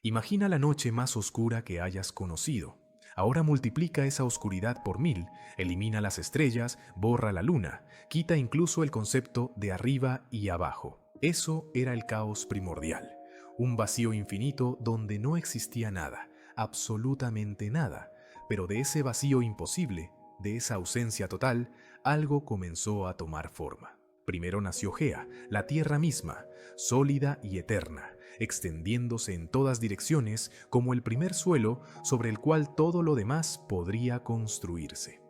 Imagina la noche más oscura que hayas conocido. Ahora multiplica esa oscuridad por 1000, elimina las estrellas, borra la luna, quita incluso el concepto de arriba y abajo. Eso era el caos primordial, un vacío infinito donde no existía nada, absolutamente nada, pero de ese vacío imposible, de esa ausencia total, algo comenzó a tomar forma. Primero nació Gea, la tierra misma, sólida y eterna, extendiéndose en todas direcciones como el primer suelo sobre el cual todo lo demás podría construirse.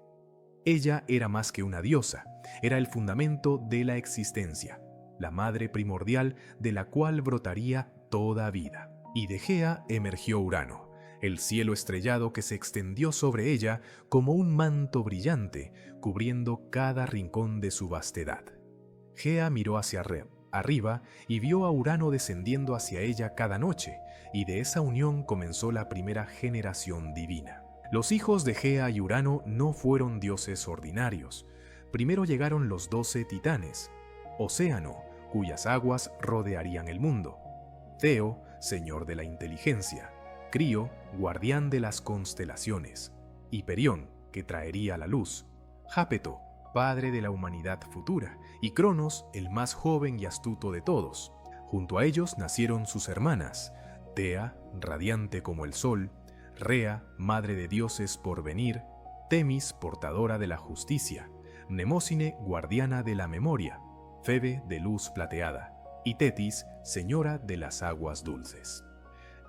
Ella era más que una diosa, era el fundamento de la existencia, la madre primordial de la cual brotaría toda vida. Y de Gea emergió Urano, el cielo estrellado que se extendió sobre ella como un manto brillante, cubriendo cada rincón de su vastedad. Gea miró hacia arriba y vio a Urano descendiendo hacia ella cada noche, y de esa unión comenzó la primera generación divina. Los hijos de Gea y Urano no fueron dioses ordinarios. Primero llegaron los 12 titanes, Océano, cuyas aguas rodearían el mundo, Theo, señor de la inteligencia, Crío, guardián de las constelaciones, Hiperión, que traería la luz, Jápeto, padre de la humanidad futura, y Cronos, el más joven y astuto de todos. Junto a ellos nacieron sus hermanas, Tea, radiante como el sol, Rea, madre de dioses por venir, Temis, portadora de la justicia, Mnemósine, guardiana de la memoria, Febe, de luz plateada, y Tetis, señora de las aguas dulces.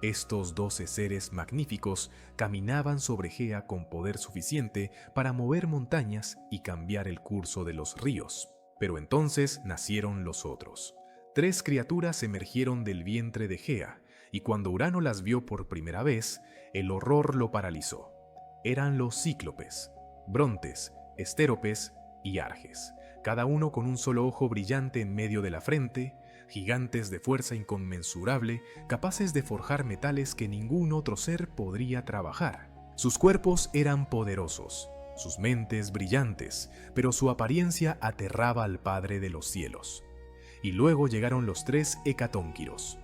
Estos 12 seres magníficos caminaban sobre Gea con poder suficiente para mover montañas y cambiar el curso de los ríos. Pero entonces nacieron los otros. 3 criaturas emergieron del vientre de Gea, y cuando Urano las vio por primera vez, el horror lo paralizó. Eran los cíclopes, Brontes, Estéropes y Arges, cada uno con un solo ojo brillante en medio de la frente, gigantes de fuerza inconmensurable, capaces de forjar metales que ningún otro ser podría trabajar. Sus cuerpos eran poderosos, sus mentes brillantes, pero su apariencia aterraba al Padre de los cielos. Y luego llegaron los 3 hecatónquiros,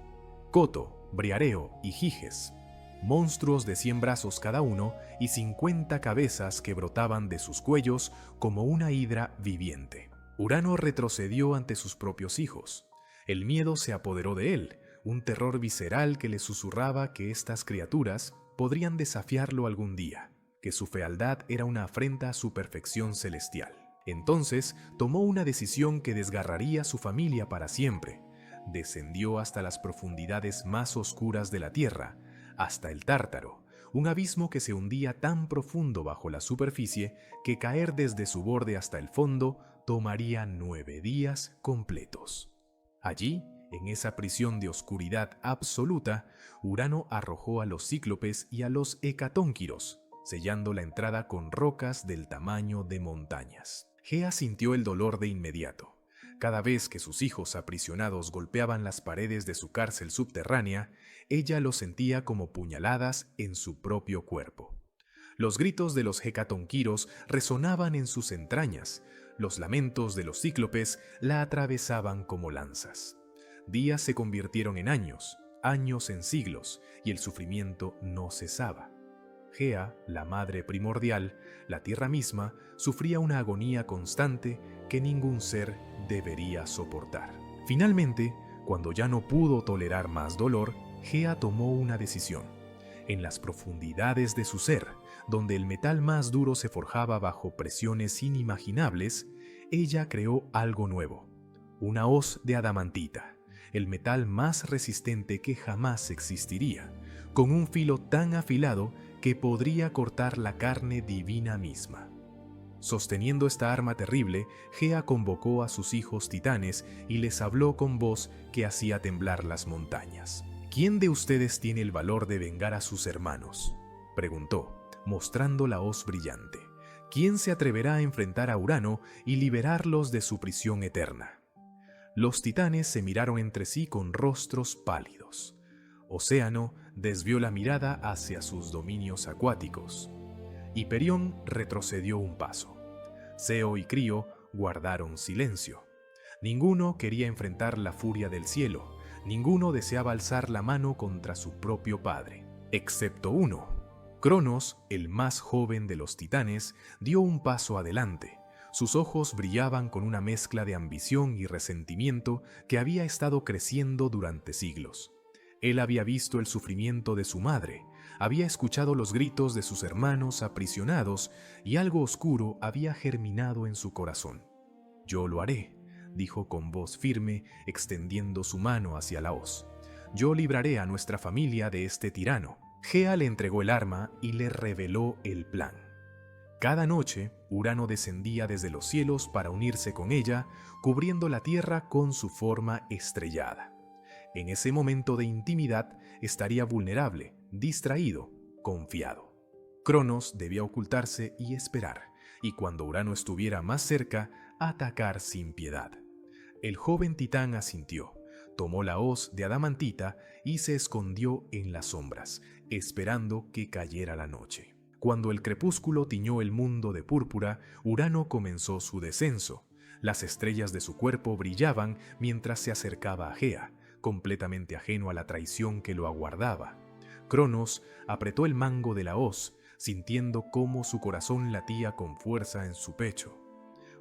Coto, Briareo y Giges, monstruos de 100 brazos cada uno y 50 cabezas que brotaban de sus cuellos como una hidra viviente. Urano retrocedió ante sus propios hijos. El miedo se apoderó de él, un terror visceral que le susurraba que estas criaturas podrían desafiarlo algún día, que su fealdad era una afrenta a su perfección celestial. Entonces tomó una decisión que desgarraría su familia para siempre. Descendió hasta las profundidades más oscuras de la tierra, hasta el Tártaro, un abismo que se hundía tan profundo bajo la superficie que caer desde su borde hasta el fondo tomaría 9 días completos. Allí, en esa prisión de oscuridad absoluta, Urano arrojó a los cíclopes y a los hecatónquiros, sellando la entrada con rocas del tamaño de montañas. Gea sintió el dolor de inmediato. Cada vez que sus hijos aprisionados golpeaban las paredes de su cárcel subterránea, ella los sentía como puñaladas en su propio cuerpo. Los gritos de los hecatónquiros resonaban en sus entrañas, los lamentos de los cíclopes la atravesaban como lanzas. Días se convirtieron en años, años en siglos, y el sufrimiento no cesaba. Gea, la madre primordial, la tierra misma, sufría una agonía constante que ningún ser debería soportar. Finalmente, cuando ya no pudo tolerar más dolor, Gea tomó una decisión. En las profundidades de su ser, donde el metal más duro se forjaba bajo presiones inimaginables, ella creó algo nuevo, una hoz de adamantita, el metal más resistente que jamás existiría, con un filo tan afilado que podría cortar la carne divina misma. Sosteniendo esta arma terrible, Gea convocó a sus hijos titanes y les habló con voz que hacía temblar las montañas. ¿Quién de ustedes tiene el valor de vengar a sus hermanos?, preguntó, mostrando la hoz brillante. ¿Quién se atreverá a enfrentar a Urano y liberarlos de su prisión eterna? Los titanes se miraron entre sí con rostros pálidos. Océano desvió la mirada hacia sus dominios acuáticos. Hiperión retrocedió un paso. Ceo y Crío guardaron silencio. Ninguno quería enfrentar la furia del cielo, Ninguno deseaba alzar la mano contra su propio padre, excepto uno. Cronos, el más joven de los titanes, dio un paso adelante. Sus ojos brillaban con una mezcla de ambición y resentimiento que había estado creciendo durante siglos. Él había visto el sufrimiento de su madre, había escuchado los gritos de sus hermanos aprisionados y algo oscuro había germinado en su corazón. «Yo lo haré», dijo con voz firme, extendiendo su mano hacia la hoz. «Yo libraré a nuestra familia de este tirano». Gea le entregó el arma y le reveló el plan. Cada noche, Urano descendía desde los cielos para unirse con ella, cubriendo la tierra con su forma estrellada. En ese momento de intimidad estaría vulnerable, distraído, confiado. Cronos debía ocultarse y esperar, y cuando Urano estuviera más cerca, atacar sin piedad. El joven titán asintió, tomó la hoz de adamantita y se escondió en las sombras, esperando que cayera la noche. Cuando el crepúsculo tiñó el mundo de púrpura, Urano comenzó su descenso. Las estrellas de su cuerpo brillaban mientras se acercaba a Gea, completamente ajeno a la traición que lo aguardaba. Cronos apretó el mango de la hoz, sintiendo cómo su corazón latía con fuerza en su pecho.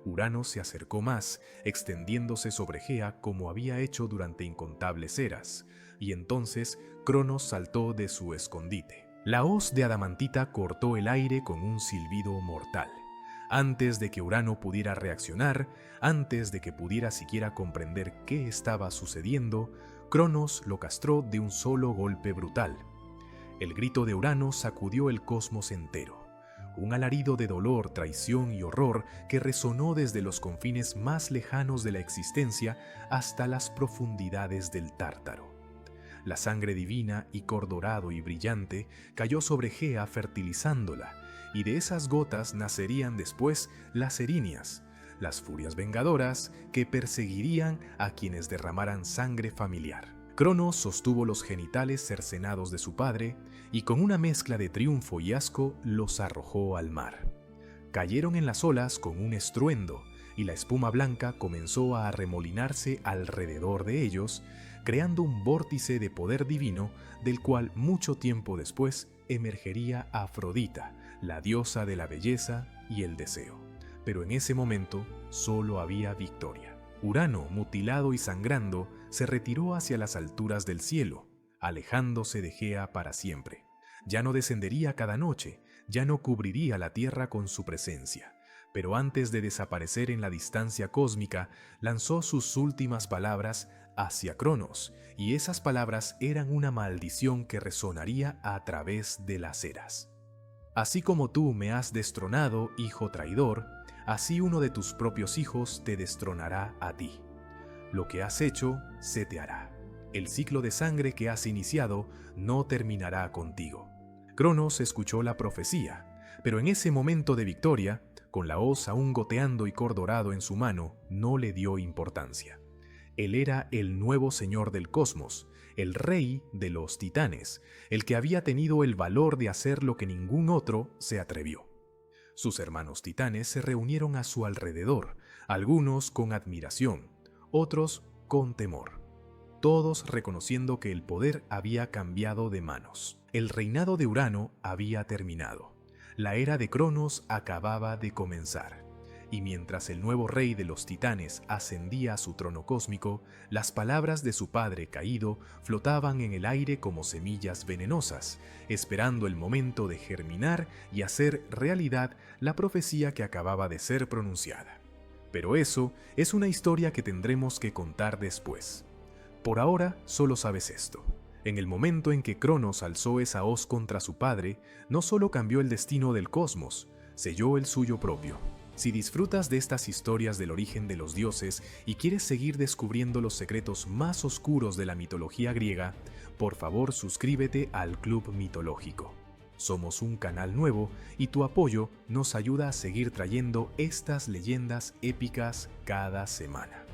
Urano se acercó más, extendiéndose sobre Gea como había hecho durante incontables eras, y entonces Cronos saltó de su escondite. La hoz de adamantita cortó el aire con un silbido mortal. Antes de que Urano pudiera reaccionar, antes de que pudiera siquiera comprender qué estaba sucediendo, Cronos lo castró de un solo golpe brutal. El grito de Urano sacudió el cosmos entero. Un alarido de dolor, traición y horror que resonó desde los confines más lejanos de la existencia hasta las profundidades del Tártaro. La sangre divina, icor dorado y brillante, cayó sobre Gea fertilizándola, y de esas gotas nacerían después las erinias, las furias vengadoras que perseguirían a quienes derramaran sangre familiar. Cronos sostuvo los genitales cercenados de su padre y con una mezcla de triunfo y asco los arrojó al mar. Cayeron en las olas con un estruendo y la espuma blanca comenzó a arremolinarse alrededor de ellos, creando un vórtice de poder divino del cual mucho tiempo después emergería Afrodita, la diosa de la belleza y el deseo. Pero en ese momento solo había victoria. Urano, mutilado y sangrando, se retiró hacia las alturas del cielo, alejándose de Gea para siempre. Ya no descendería cada noche, ya no cubriría la tierra con su presencia. Pero antes de desaparecer en la distancia cósmica, lanzó sus últimas palabras hacia Cronos, y esas palabras eran una maldición que resonaría a través de las eras. Así como tú me has destronado, hijo traidor, así uno de tus propios hijos te destronará a ti. Lo que has hecho, se te hará. El ciclo de sangre que has iniciado no terminará contigo. Cronos escuchó la profecía, pero en ese momento de victoria, con la hoz aún goteando icor dorado en su mano, no le dio importancia. Él era el nuevo señor del cosmos, el rey de los titanes, el que había tenido el valor de hacer lo que ningún otro se atrevió. Sus hermanos titanes se reunieron a su alrededor, algunos con admiración, otros con temor, todos reconociendo que el poder había cambiado de manos. El reinado de Urano había terminado. La era de Cronos acababa de comenzar. Y mientras el nuevo rey de los titanes ascendía a su trono cósmico, las palabras de su padre caído flotaban en el aire como semillas venenosas, esperando el momento de germinar y hacer realidad la profecía que acababa de ser pronunciada. Pero eso es una historia que tendremos que contar después. Por ahora solo sabes esto. En el momento en que Cronos alzó esa hoz contra su padre, no solo cambió el destino del cosmos, selló el suyo propio. Si disfrutas de estas historias del origen de los dioses y quieres seguir descubriendo los secretos más oscuros de la mitología griega, por favor suscríbete al Club Mitológico. Somos un canal nuevo y tu apoyo nos ayuda a seguir trayendo estas leyendas épicas cada semana.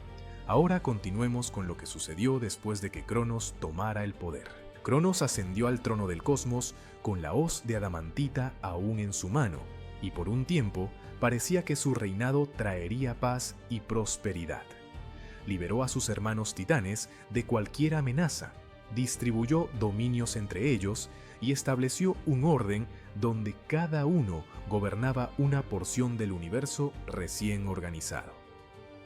Ahora continuemos con lo que sucedió después de que Cronos tomara el poder. Cronos ascendió al trono del cosmos con la hoz de adamantita aún en su mano, y por un tiempo parecía que su reinado traería paz y prosperidad. liberó a sus hermanos titanes de cualquier amenaza, distribuyó dominios entre ellos y estableció un orden donde cada uno gobernaba una porción del universo recién organizado.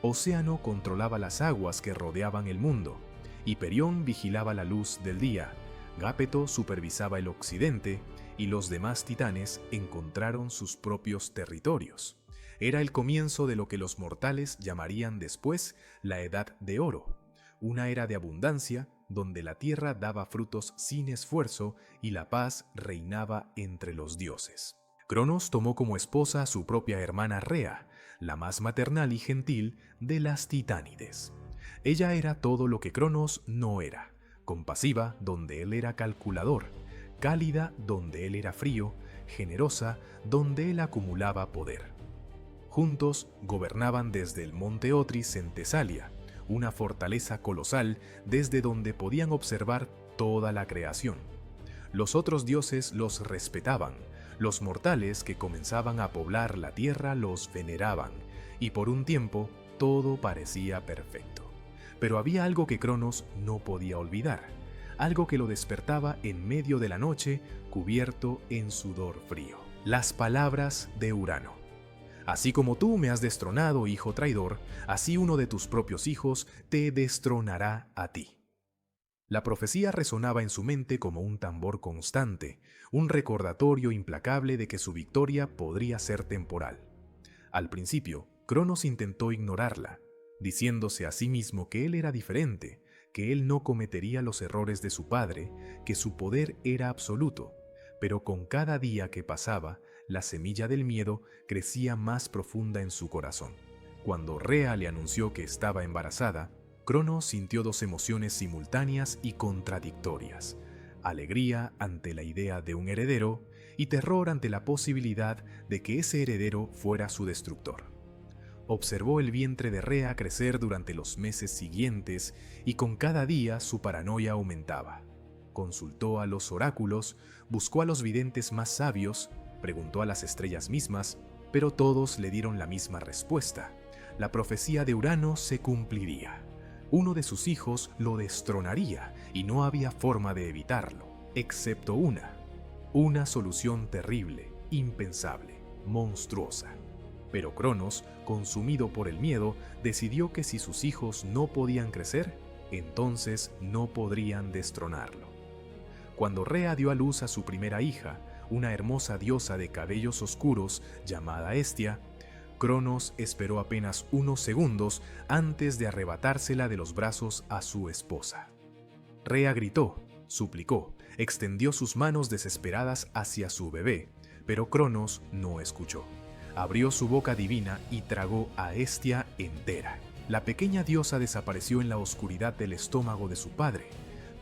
Océano controlaba las aguas que rodeaban el mundo, Hiperión vigilaba la luz del día, Gápeto supervisaba el occidente y los demás titanes encontraron sus propios territorios. Era el comienzo de lo que los mortales llamarían después la Edad de Oro, una era de abundancia donde la tierra daba frutos sin esfuerzo y la paz reinaba entre los dioses. Cronos tomó como esposa a su propia hermana Rea, la más maternal y gentil de las titánides. Ella era todo lo que Cronos no era, compasiva donde él era calculador, cálida donde él era frío, generosa donde él acumulaba poder. Juntos gobernaban desde el monte Otris en Tesalia, una fortaleza colosal desde donde podían observar toda la creación. Los otros dioses los respetaban, los mortales que comenzaban a poblar la tierra los veneraban, y por un tiempo todo parecía perfecto. Pero había algo que Cronos no podía olvidar, algo que lo despertaba en medio de la noche, cubierto en sudor frío. Las palabras de Urano. Así como tú me has destronado, hijo traidor, así uno de tus propios hijos te destronará a ti. La profecía resonaba en su mente como un tambor constante, un recordatorio implacable de que su victoria podría ser temporal. Al principio, Cronos intentó ignorarla, diciéndose a sí mismo que él era diferente, que él no cometería los errores de su padre, que su poder era absoluto, pero con cada día que pasaba, la semilla del miedo crecía más profunda en su corazón. Cuando Rea le anunció que estaba embarazada, Cronos sintió dos emociones simultáneas y contradictorias: alegría ante la idea de un heredero y terror ante la posibilidad de que ese heredero fuera su destructor. Observó el vientre de Rea crecer durante los meses siguientes y con cada día su paranoia aumentaba. Consultó a los oráculos, buscó a los videntes más sabios, preguntó a las estrellas mismas, pero todos le dieron la misma respuesta: la profecía de Urano se cumpliría. Uno de sus hijos lo destronaría y no había forma de evitarlo, excepto una solución terrible, impensable, monstruosa. Pero Cronos, consumido por el miedo, decidió que si sus hijos no podían crecer, entonces no podrían destronarlo. Cuando Rea dio a luz a su primera hija, una hermosa diosa de cabellos oscuros llamada Hestia, Cronos esperó apenas unos segundos antes de arrebatársela de los brazos a su esposa. Rea gritó, suplicó, extendió sus manos desesperadas hacia su bebé, pero Cronos no escuchó. Abrió su boca divina y tragó a Hestia entera. La pequeña diosa desapareció en la oscuridad del estómago de su padre,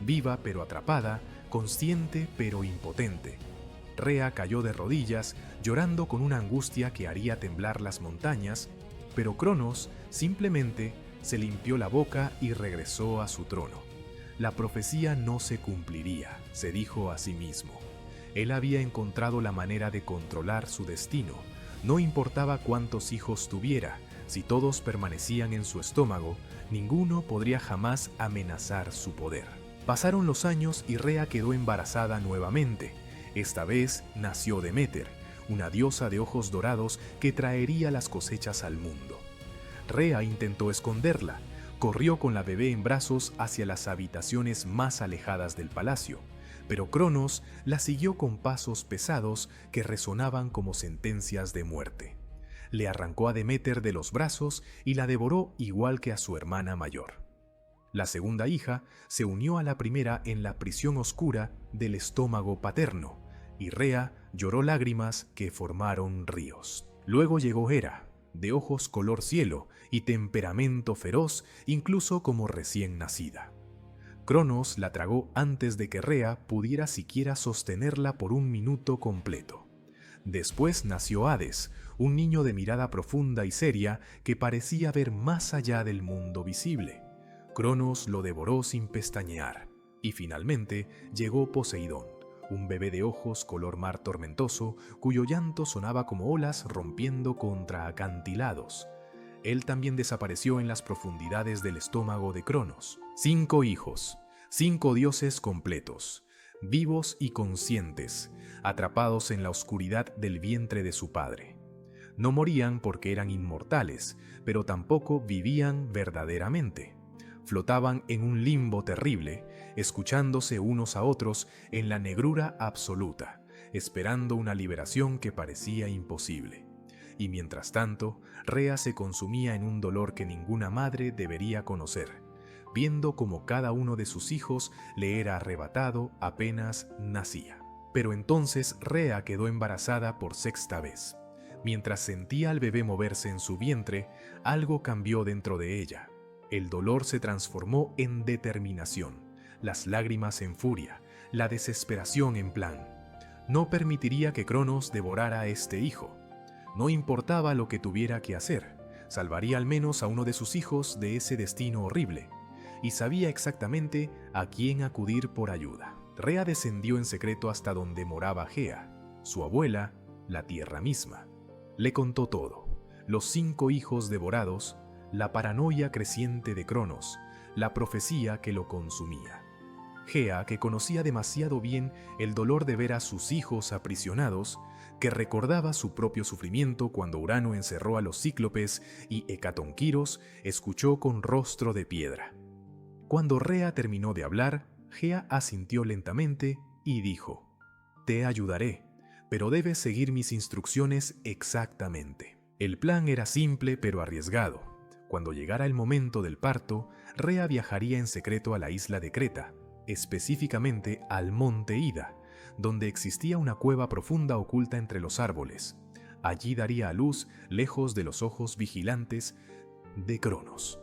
viva pero atrapada, consciente pero impotente. Rea cayó de rodillas, llorando con una angustia que haría temblar las montañas, pero Cronos simplemente se limpió la boca y regresó a su trono. La profecía no se cumpliría, se dijo a sí mismo. Él había encontrado la manera de controlar su destino. No importaba cuántos hijos tuviera, si todos permanecían en su estómago, ninguno podría jamás amenazar su poder. Pasaron los años y Rea quedó embarazada nuevamente. Esta vez nació Deméter, una diosa de ojos dorados que traería las cosechas al mundo. Rea intentó esconderla, corrió con la bebé en brazos hacia las habitaciones más alejadas del palacio, pero Cronos la siguió con pasos pesados que resonaban como sentencias de muerte. Le arrancó a Deméter de los brazos y la devoró igual que a su hermana mayor. La segunda hija se unió a la primera en la prisión oscura del estómago paterno, y Rea lloró lágrimas que formaron ríos. Luego llegó Hera, de ojos color cielo y temperamento feroz, incluso como recién nacida. Cronos la tragó antes de que Rea pudiera siquiera sostenerla por un minuto completo. Después nació Hades, un niño de mirada profunda y seria que parecía ver más allá del mundo visible. Cronos lo devoró sin pestañear, y finalmente llegó Poseidón, un bebé de ojos color mar tormentoso, cuyo llanto sonaba como olas rompiendo contra acantilados. él también desapareció en las profundidades del estómago de Cronos. 5 hijos, 5 dioses completos, vivos y conscientes, atrapados en la oscuridad del vientre de su padre. No morían porque eran inmortales, pero tampoco vivían verdaderamente. Flotaban en un limbo terrible, escuchándose unos a otros en la negrura absoluta, esperando una liberación que parecía imposible. Y mientras tanto, Rea se consumía en un dolor que ninguna madre debería conocer, viendo cómo cada uno de sus hijos le era arrebatado apenas nacía. Pero entonces Rea quedó embarazada por 6ª vez. Mientras sentía al bebé moverse en su vientre, algo cambió dentro de ella. El dolor se transformó en determinación, las lágrimas en furia, la desesperación en plan. No permitiría que Cronos devorara a este hijo. No importaba lo que tuviera que hacer, salvaría al menos a uno de sus hijos de ese destino horrible, y sabía exactamente a quién acudir por ayuda. Rea descendió en secreto hasta donde moraba Gea, su abuela, la tierra misma. Le contó todo, los 5 hijos devorados, la paranoia creciente de Cronos, la profecía que lo consumía. Gea, que conocía demasiado bien el dolor de ver a sus hijos aprisionados, que recordaba su propio sufrimiento cuando Urano encerró a los cíclopes y Hecatonquiros escuchó con rostro de piedra. Cuando Rea terminó de hablar, Gea asintió lentamente y dijo: «Te ayudaré, pero debes seguir mis instrucciones exactamente». El plan era simple pero arriesgado. Cuando llegara el momento del parto, Rea viajaría en secreto a la isla de Creta, específicamente al monte Ida, donde existía una cueva profunda oculta entre los árboles. Allí daría a luz lejos de los ojos vigilantes de Cronos.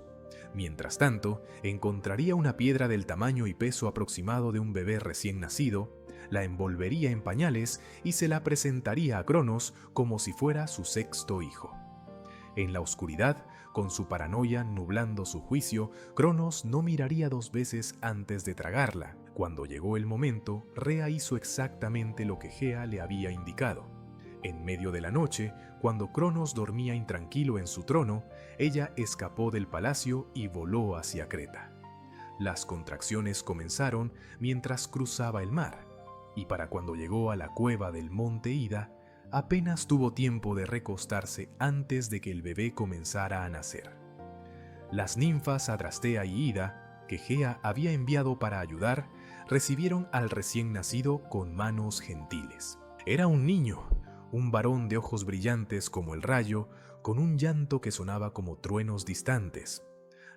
Mientras tanto, encontraría una piedra del tamaño y peso aproximado de un bebé recién nacido, la envolvería en pañales y se la presentaría a Cronos como si fuera su 6º hijo. En la oscuridad, con su paranoia nublando su juicio, Cronos no miraría 2 veces antes de tragarla. Cuando llegó el momento, Rea hizo exactamente lo que Gea le había indicado. En medio de la noche, cuando Cronos dormía intranquilo en su trono, ella escapó del palacio y voló hacia Creta. Las contracciones comenzaron mientras cruzaba el mar, y para cuando llegó a la cueva del monte Ida, apenas tuvo tiempo de recostarse antes de que el bebé comenzara a nacer. Las ninfas Adrastea y Ida, que Gea había enviado para ayudar, recibieron al recién nacido con manos gentiles. Era un niño, un varón de ojos brillantes como el rayo, con un llanto que sonaba como truenos distantes.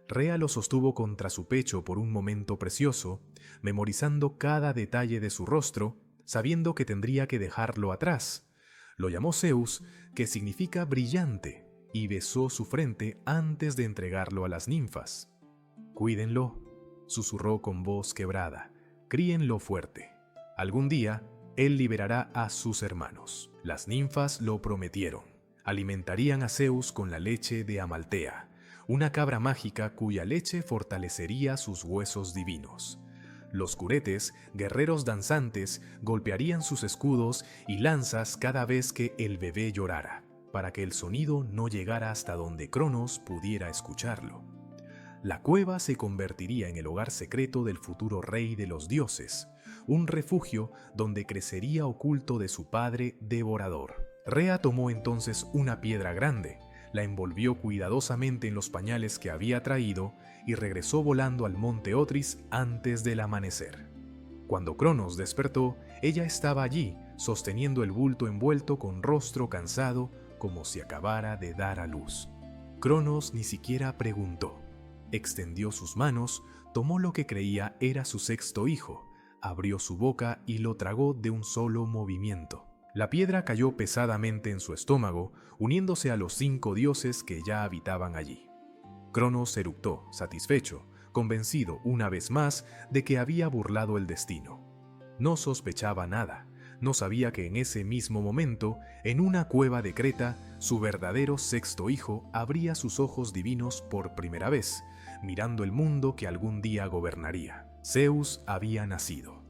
Rea lo sostuvo contra su pecho por un momento precioso, memorizando cada detalle de su rostro, sabiendo que tendría que dejarlo atrás. Lo llamó Zeus, que significa brillante, y besó su frente antes de entregarlo a las ninfas. «Cuídenlo», susurró con voz quebrada, «críenlo fuerte. Algún día, él liberará a sus hermanos». Las ninfas lo prometieron. Alimentarían a Zeus con la leche de Amaltea, una cabra mágica cuya leche fortalecería sus huesos divinos. Los curetes, guerreros danzantes, golpearían sus escudos y lanzas cada vez que el bebé llorara, para que el sonido no llegara hasta donde Cronos pudiera escucharlo. La cueva se convertiría en el hogar secreto del futuro rey de los dioses, un refugio donde crecería oculto de su padre devorador. Rea tomó entonces una piedra grande, la envolvió cuidadosamente en los pañales que había traído y regresó volando al monte Otris antes del amanecer. Cuando Cronos despertó, ella estaba allí, sosteniendo el bulto envuelto con rostro cansado, como si acabara de dar a luz. Cronos ni siquiera preguntó. Extendió sus manos, tomó lo que creía era su 6º hijo, abrió su boca y lo tragó de un solo movimiento. La piedra cayó pesadamente en su estómago, uniéndose a los 5 dioses que ya habitaban allí. Cronos eructó, satisfecho, convencido una vez más de que había burlado el destino. No sospechaba nada, no sabía que en ese mismo momento, en una cueva de Creta, su verdadero 6º hijo abría sus ojos divinos por primera vez, mirando el mundo que algún día gobernaría. Zeus había nacido.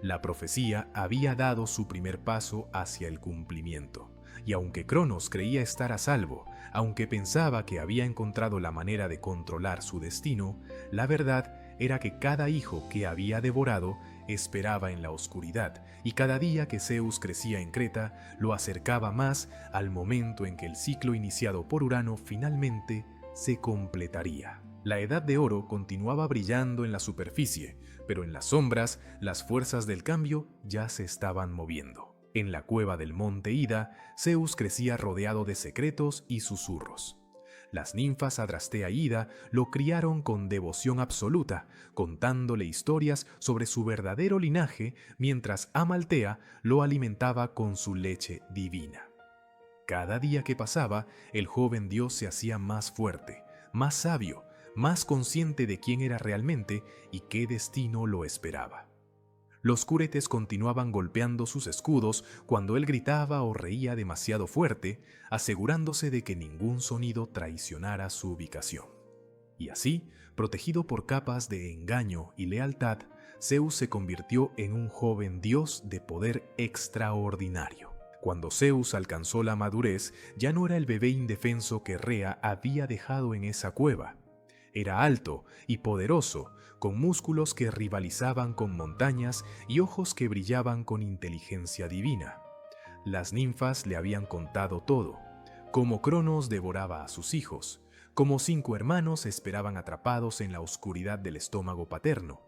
La profecía había dado su primer paso hacia el cumplimiento. y aunque Cronos creía estar a salvo, aunque pensaba que había encontrado la manera de controlar su destino, la verdad era que cada hijo que había devorado esperaba en la oscuridad, y cada día que Zeus crecía en Creta lo acercaba más al momento en que el ciclo iniciado por Urano finalmente se completaría. La Edad de Oro continuaba brillando en la superficie, pero en las sombras las fuerzas del cambio ya se estaban moviendo. En la cueva del monte Ida, Zeus crecía rodeado de secretos y susurros. Las ninfas Adrastea y Ida lo criaron con devoción absoluta, contándole historias sobre su verdadero linaje, mientras Amaltea lo alimentaba con su leche divina. Cada día que pasaba, el joven dios se hacía más fuerte, más sabio, más consciente de quién era realmente y qué destino lo esperaba. Los curetes continuaban golpeando sus escudos cuando él gritaba o reía demasiado fuerte, asegurándose de que ningún sonido traicionara su ubicación. Y así, protegido por capas de engaño y lealtad, Zeus se convirtió en un joven dios de poder extraordinario. Cuando Zeus alcanzó la madurez, ya no era el bebé indefenso que Rea había dejado en esa cueva. Era alto y poderoso, con músculos que rivalizaban con montañas y ojos que brillaban con inteligencia divina. Las ninfas le habían contado todo, cómo Cronos devoraba a sus hijos, cómo 5 hermanos esperaban atrapados en la oscuridad del estómago paterno,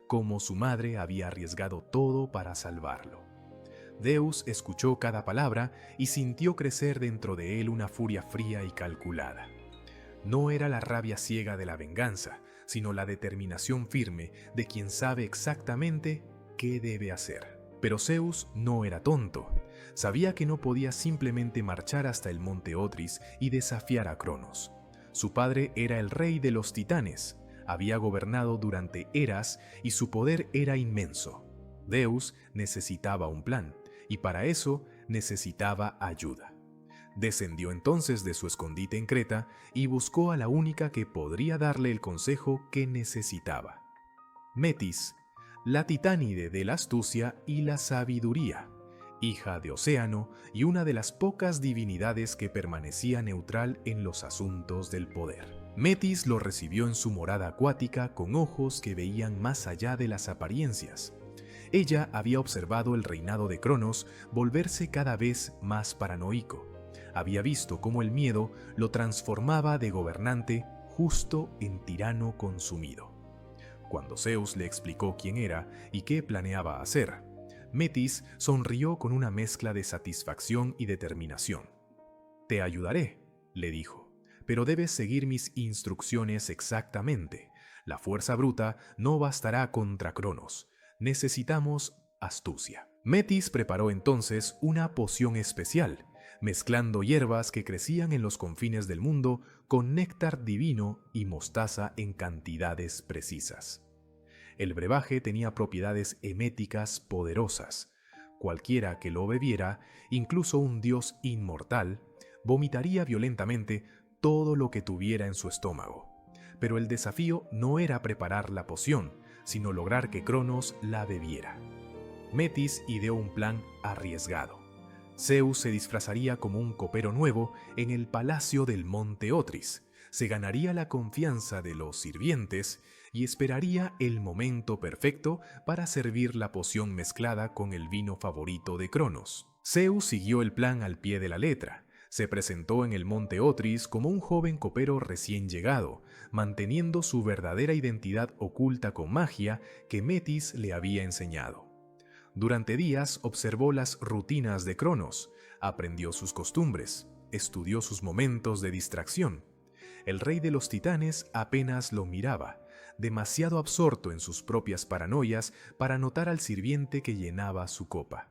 cómo su madre había arriesgado todo para salvarlo. Zeus escuchó cada palabra y sintió crecer dentro de él una furia fría y calculada. No era la rabia ciega de la venganza, sino la determinación firme de quien sabe exactamente qué debe hacer. Pero Zeus no era tonto. Sabía que no podía simplemente marchar hasta el monte Otris y desafiar a Cronos. Su padre era el rey de los titanes, había gobernado durante eras y su poder era inmenso. Zeus necesitaba un plan, y para eso necesitaba ayuda. Descendió entonces de su escondite en Creta y buscó a la única que podría darle el consejo que necesitaba. Metis, la titánide de la astucia y la sabiduría, hija de Océano y una de las pocas divinidades que permanecía neutral en los asuntos del poder. Metis lo recibió en su morada acuática con ojos que veían más allá de las apariencias. Ella había observado el reinado de Cronos volverse cada vez más paranoico. Había visto cómo el miedo lo transformaba de gobernante justo en tirano consumido. Cuando Zeus le explicó quién era y qué planeaba hacer, Metis sonrió con una mezcla de satisfacción y determinación. «Te ayudaré», le dijo, «pero debes seguir mis instrucciones exactamente. La fuerza bruta no bastará contra Cronos. Necesitamos astucia». Metis preparó entonces una poción especial, mezclando hierbas que crecían en los confines del mundo con néctar divino y mostaza en cantidades precisas. El brebaje tenía propiedades eméticas poderosas. Cualquiera que lo bebiera, incluso un dios inmortal, vomitaría violentamente todo lo que tuviera en su estómago. Pero el desafío no era preparar la poción, sino lograr que Cronos la bebiera. Metis ideó un plan arriesgado. Zeus se disfrazaría como un copero nuevo en el palacio del monte Otris, se ganaría la confianza de los sirvientes y esperaría el momento perfecto para servir la poción mezclada con el vino favorito de Cronos. Zeus siguió el plan al pie de la letra. Se presentó en el monte Otris como un joven copero recién llegado, manteniendo su verdadera identidad oculta con magia que Metis le había enseñado. Durante días observó las rutinas de Cronos, aprendió sus costumbres, estudió sus momentos de distracción. El rey de los titanes apenas lo miraba, demasiado absorto en sus propias paranoias para notar al sirviente que llenaba su copa.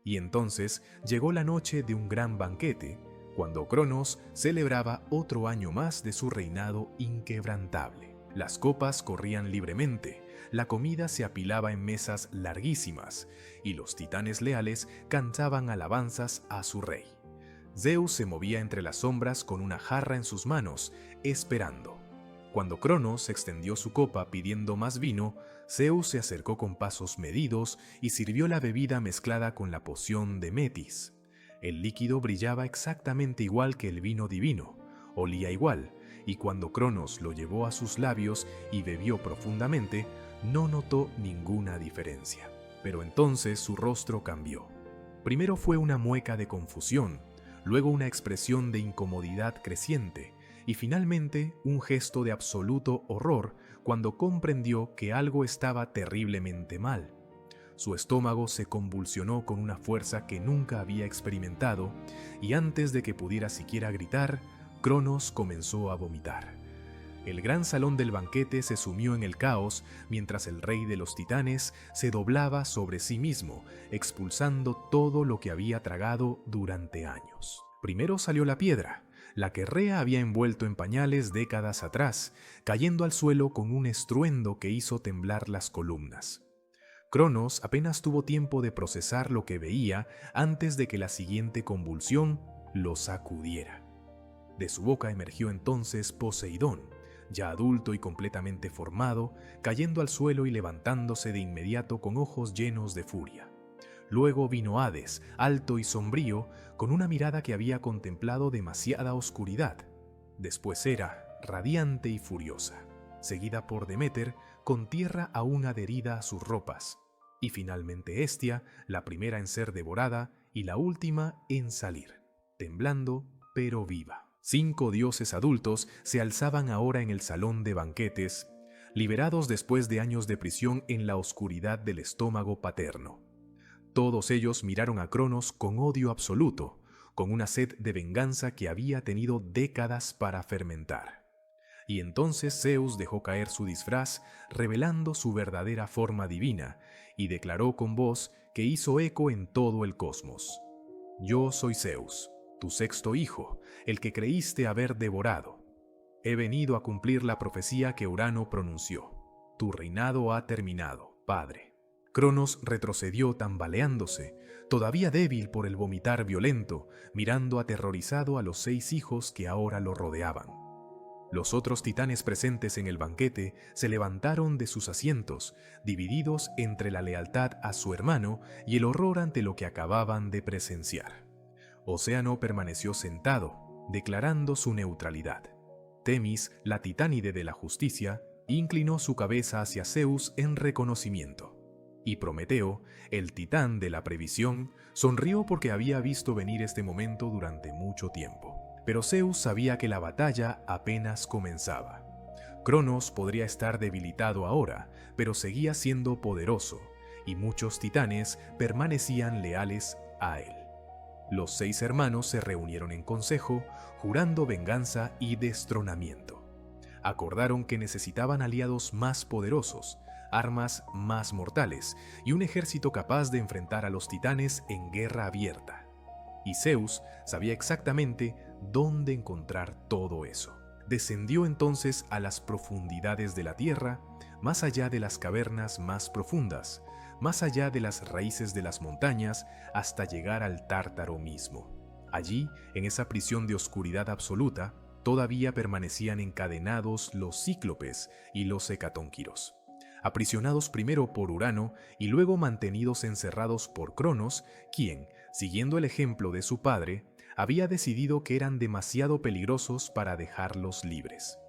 Y entonces llegó la noche de un gran banquete, cuando Cronos celebraba otro año más de su reinado inquebrantable. Las copas corrían libremente, la comida se apilaba en mesas larguísimas, y los titanes leales cantaban alabanzas a su rey. Zeus se movía entre las sombras con una jarra en sus manos, esperando. Cuando Cronos extendió su copa pidiendo más vino, Zeus se acercó con pasos medidos y sirvió la bebida mezclada con la poción de Metis. El líquido brillaba exactamente igual que el vino divino, olía igual, y cuando Cronos lo llevó a sus labios y bebió profundamente, no notó ninguna diferencia. Pero entonces su rostro cambió. Primero fue una mueca de confusión, luego una expresión de incomodidad creciente, y finalmente un gesto de absoluto horror cuando comprendió que algo estaba terriblemente mal. Su estómago se convulsionó con una fuerza que nunca había experimentado, y antes de que pudiera siquiera gritar, Cronos comenzó a vomitar. El gran salón del banquete se sumió en el caos mientras el rey de los titanes se doblaba sobre sí mismo, expulsando todo lo que había tragado durante años. Primero salió la piedra, la que Rea había envuelto en pañales décadas atrás, cayendo al suelo con un estruendo que hizo temblar las columnas. Cronos apenas tuvo tiempo de procesar lo que veía antes de que la siguiente convulsión lo sacudiera. De su boca emergió entonces Poseidón, ya adulto y completamente formado, cayendo al suelo y levantándose de inmediato con ojos llenos de furia. Luego vino Hades, alto y sombrío, con una mirada que había contemplado demasiada oscuridad. Después Hera, radiante y furiosa, seguida por Deméter, con tierra aún adherida a sus ropas. Y finalmente Hestia, la primera en ser devorada y la última en salir, temblando pero viva. 5 dioses adultos se alzaban ahora en el salón de banquetes, liberados después de años de prisión en la oscuridad del estómago paterno. Todos ellos miraron a Cronos con odio absoluto, con una sed de venganza que había tenido décadas para fermentar. Y entonces Zeus dejó caer su disfraz, revelando su verdadera forma divina, y declaró con voz que hizo eco en todo el cosmos: «Yo soy Zeus, tu sexto hijo, el que creíste haber devorado. He venido a cumplir la profecía que Urano pronunció. Tu reinado ha terminado, padre». Cronos retrocedió tambaleándose, todavía débil por el vomitar violento, mirando aterrorizado a los 6 hijos que ahora lo rodeaban. Los otros titanes presentes en el banquete se levantaron de sus asientos, divididos entre la lealtad a su hermano y el horror ante lo que acababan de presenciar. Océano permaneció sentado, declarando su neutralidad. Temis, la titánide de la justicia, inclinó su cabeza hacia Zeus en reconocimiento. Y Prometeo, el titán de la previsión, sonrió porque había visto venir este momento durante mucho tiempo. Pero Zeus sabía que la batalla apenas comenzaba. Cronos podría estar debilitado ahora, pero seguía siendo poderoso, y muchos titanes permanecían leales a él. Los 6 hermanos se reunieron en consejo, jurando venganza y destronamiento. Acordaron que necesitaban aliados más poderosos, armas más mortales y un ejército capaz de enfrentar a los titanes en guerra abierta. Y Zeus sabía exactamente dónde encontrar todo eso. Descendió entonces a las profundidades de la tierra, más allá de las cavernas más profundas, más allá de las raíces de las montañas, hasta llegar al Tártaro mismo. Allí, en esa prisión de oscuridad absoluta, todavía permanecían encadenados los cíclopes y los hecatónquiros. Aprisionados primero por Urano y luego mantenidos encerrados por Cronos, quien, siguiendo el ejemplo de su padre, había decidido que eran demasiado peligrosos para dejarlos libres.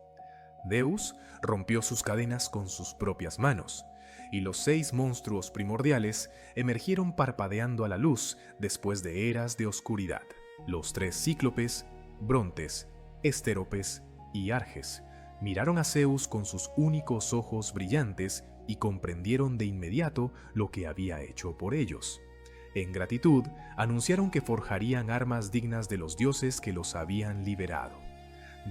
Zeus rompió sus cadenas con sus propias manos, y los 6 monstruos primordiales emergieron parpadeando a la luz después de eras de oscuridad. Los 3 cíclopes, Brontes, Estéropes y Arges, miraron a Zeus con sus únicos ojos brillantes y comprendieron de inmediato lo que había hecho por ellos. En gratitud, anunciaron que forjarían armas dignas de los dioses que los habían liberado.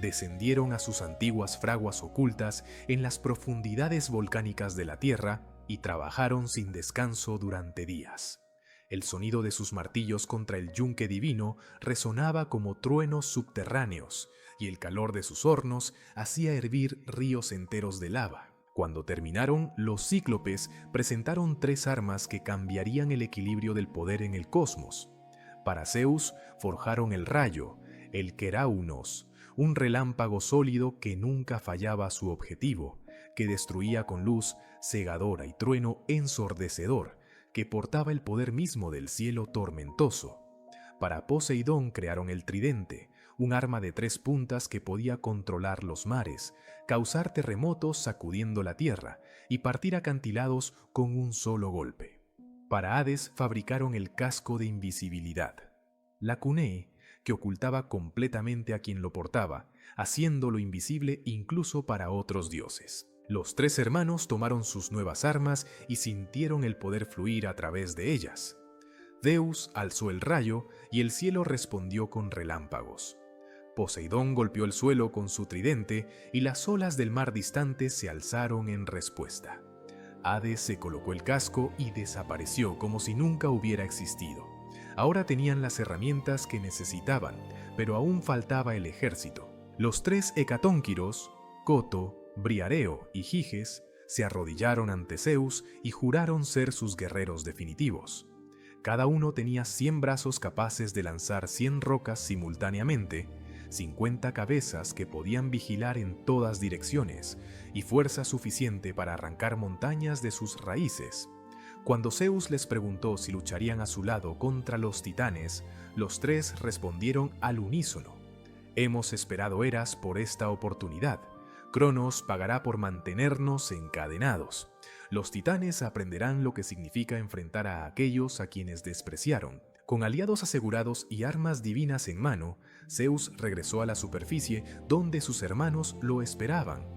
Descendieron a sus antiguas fraguas ocultas en las profundidades volcánicas de la tierra y trabajaron sin descanso durante días. El sonido de sus martillos contra el yunque divino resonaba como truenos subterráneos, y el calor de sus hornos hacía hervir ríos enteros de lava. Cuando terminaron, los cíclopes presentaron 3 armas que cambiarían el equilibrio del poder en el cosmos. Para Zeus forjaron el rayo, el Keraunos, un relámpago sólido que nunca fallaba su objetivo, que destruía con luz cegadora y trueno ensordecedor, que portaba el poder mismo del cielo tormentoso. Para Poseidón crearon el tridente, un arma de 3 puntas que podía controlar los mares, causar terremotos sacudiendo la tierra y partir acantilados con un solo golpe. Para Hades fabricaron el casco de invisibilidad, la cunei, que ocultaba completamente a quien lo portaba, haciéndolo invisible incluso para otros dioses. Los 3 hermanos tomaron sus nuevas armas y sintieron el poder fluir a través de ellas. Zeus alzó el rayo y el cielo respondió con relámpagos. Poseidón golpeó el suelo con su tridente y las olas del mar distante se alzaron en respuesta. Hades se colocó el casco y desapareció como si nunca hubiera existido. Ahora tenían las herramientas que necesitaban, pero aún faltaba el ejército. Los 3 hecatónquiros, Coto, Briareo y Giges, se arrodillaron ante Zeus y juraron ser sus guerreros definitivos. Cada uno tenía 100 brazos capaces de lanzar 100 rocas simultáneamente, 50 cabezas que podían vigilar en todas direcciones y fuerza suficiente para arrancar montañas de sus raíces. Cuando Zeus les preguntó si lucharían a su lado contra los titanes, los 3 respondieron al unísono: «Hemos esperado eras por esta oportunidad. Cronos pagará por mantenernos encadenados. Los titanes aprenderán lo que significa enfrentar a aquellos a quienes despreciaron». Con aliados asegurados y armas divinas en mano, Zeus regresó a la superficie donde sus hermanos lo esperaban.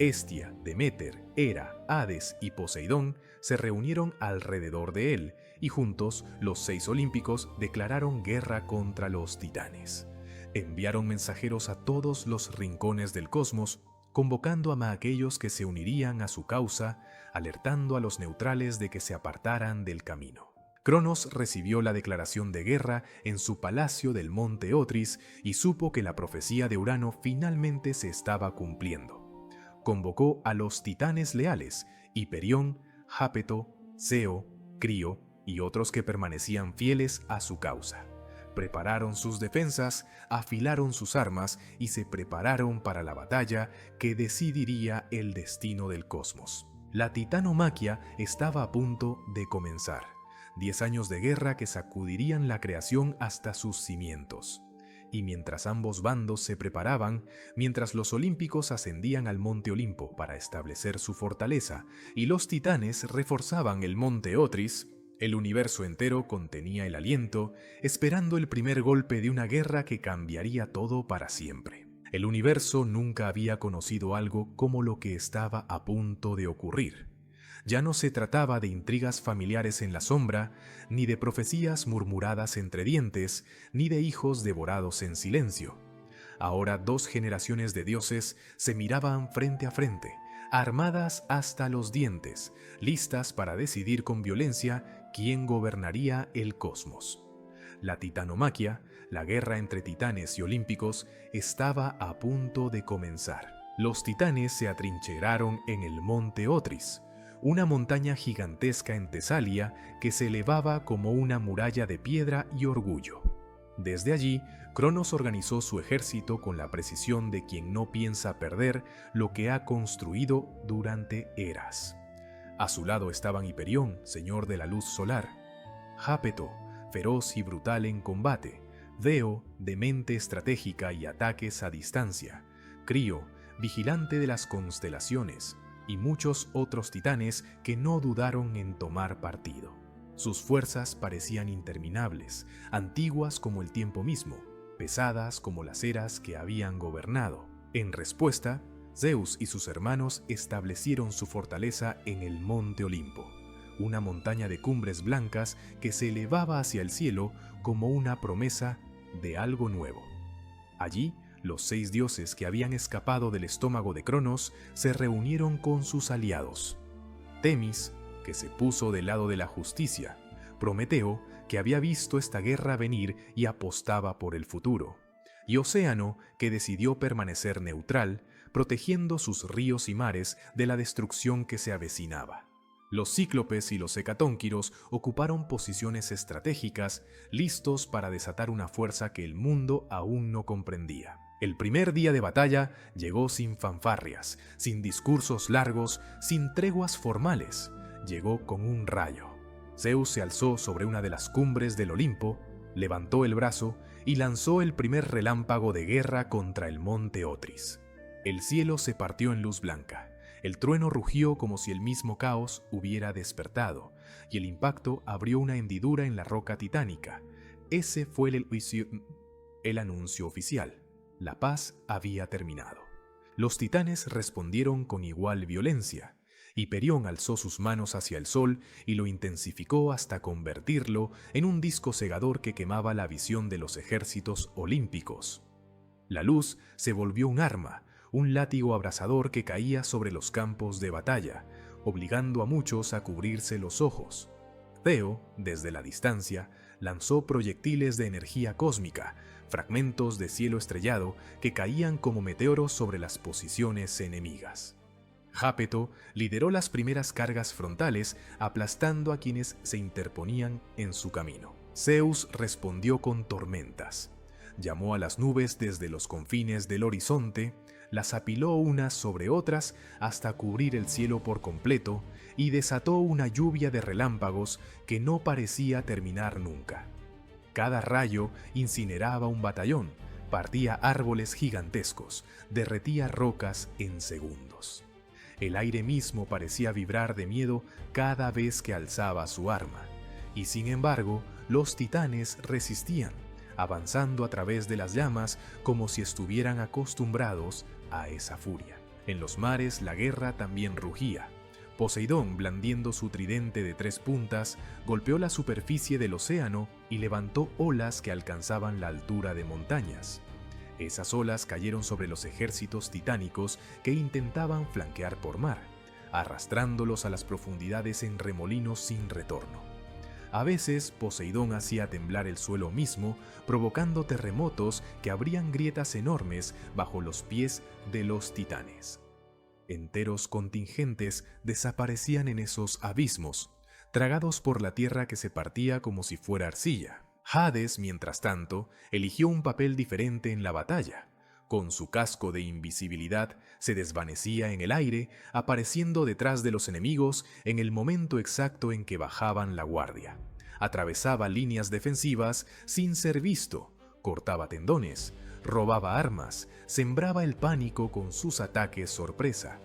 Hestia, Deméter, Hera, Hades y Poseidón se reunieron alrededor de él y juntos los 6 olímpicos declararon guerra contra los titanes. Enviaron mensajeros a todos los rincones del cosmos, convocando a aquellos que se unirían a su causa, alertando a los neutrales de que se apartaran del camino. Cronos recibió la declaración de guerra en su palacio del monte Otris y supo que la profecía de Urano finalmente se estaba cumpliendo. Convocó a los titanes leales, Hiperión, Jápeto, Seo, Crío y otros que permanecían fieles a su causa. Prepararon sus defensas, afilaron sus armas y se prepararon para la batalla que decidiría el destino del cosmos. La titanomaquia estaba a punto de comenzar. 10 años de guerra que sacudirían la creación hasta sus cimientos. Y mientras ambos bandos se preparaban, mientras los olímpicos ascendían al monte Olimpo para establecer su fortaleza y los titanes reforzaban el monte Otris, el universo entero contenía el aliento, esperando el primer golpe de una guerra que cambiaría todo para siempre. El universo nunca había conocido algo como lo que estaba a punto de ocurrir. Ya no se trataba de intrigas familiares en la sombra, ni de profecías murmuradas entre dientes, ni de hijos devorados en silencio. Ahora 2 generaciones de dioses se miraban frente a frente, armadas hasta los dientes, listas para decidir con violencia quién gobernaría el cosmos. La titanomaquia, la guerra entre titanes y olímpicos, estaba a punto de comenzar. Los titanes se atrincheraron en el monte Otris, una montaña gigantesca en Tesalia que se elevaba como una muralla de piedra y orgullo. Desde allí, Cronos organizó su ejército con la precisión de quien no piensa perder lo que ha construido durante eras. A su lado estaban Hiperión, señor de la luz solar; Jápeto, feroz y brutal en combate; Deo, de mente estratégica y ataques a distancia; Crío, vigilante de las constelaciones; y muchos otros titanes que no dudaron en tomar partido. Sus fuerzas parecían interminables, antiguas como el tiempo mismo, pesadas como las eras que habían gobernado. En respuesta, Zeus y sus hermanos establecieron su fortaleza en el monte Olimpo, una montaña de cumbres blancas que se elevaba hacia el cielo como una promesa de algo nuevo. Allí, los 6 dioses que habían escapado del estómago de Cronos se reunieron con sus aliados. Temis, que se puso del lado de la justicia; Prometeo, que había visto esta guerra venir y apostaba por el futuro; y Océano, que decidió permanecer neutral, protegiendo sus ríos y mares de la destrucción que se avecinaba. Los cíclopes y los hecatónquiros ocuparon posiciones estratégicas, listos para desatar una fuerza que el mundo aún no comprendía. El primer día de batalla llegó sin fanfarrias, sin discursos largos, sin treguas formales. Llegó con un rayo. Zeus se alzó sobre una de las cumbres del Olimpo, Levantó el brazo y lanzó el primer relámpago de guerra contra el monte Otris. El cielo se partió en luz blanca. El trueno rugió como si el mismo caos hubiera despertado, y el impacto abrió una hendidura en la roca titánica. Ese fue el anuncio oficial. La paz había terminado. Los titanes respondieron con igual violencia. Hiperión alzó sus manos hacia el sol y lo intensificó hasta convertirlo en un disco cegador que quemaba la visión de los ejércitos olímpicos. La luz se volvió un arma, un látigo abrasador que caía sobre los campos de batalla, obligando a muchos a cubrirse los ojos. Theo, desde la distancia, lanzó proyectiles de energía cósmica, fragmentos de cielo estrellado que caían como meteoros sobre las posiciones enemigas. Jápeto lideró las primeras cargas frontales, aplastando a quienes se interponían en su camino. Zeus respondió con tormentas. Llamó a las nubes desde los confines del horizonte, las apiló unas sobre otras hasta cubrir el cielo por completo y desató una lluvia de relámpagos que no parecía terminar nunca. Cada rayo incineraba un batallón, partía árboles gigantescos, derretía rocas en segundos. El aire mismo parecía vibrar de miedo cada vez que alzaba su arma, y sin embargo, los titanes resistían, avanzando a través de las llamas como si estuvieran acostumbrados a esa furia. En los mares la guerra también rugía. Poseidón, blandiendo su tridente de 3 puntas, golpeó la superficie del océano y levantó olas que alcanzaban la altura de montañas. Esas olas cayeron sobre los ejércitos titánicos que intentaban flanquear por mar, arrastrándolos a las profundidades en remolinos sin retorno. A veces Poseidón hacía temblar el suelo mismo, provocando terremotos que abrían grietas enormes bajo los pies de los titanes. Enteros contingentes desaparecían en esos abismos, tragados por la tierra que se partía como si fuera arcilla. Hades, mientras tanto, eligió un papel diferente en la batalla. Con su casco de invisibilidad, se desvanecía en el aire, apareciendo detrás de los enemigos en el momento exacto en que bajaban la guardia. Atravesaba líneas defensivas sin ser visto, cortaba tendones, robaba armas, sembraba el pánico con sus ataques sorpresa.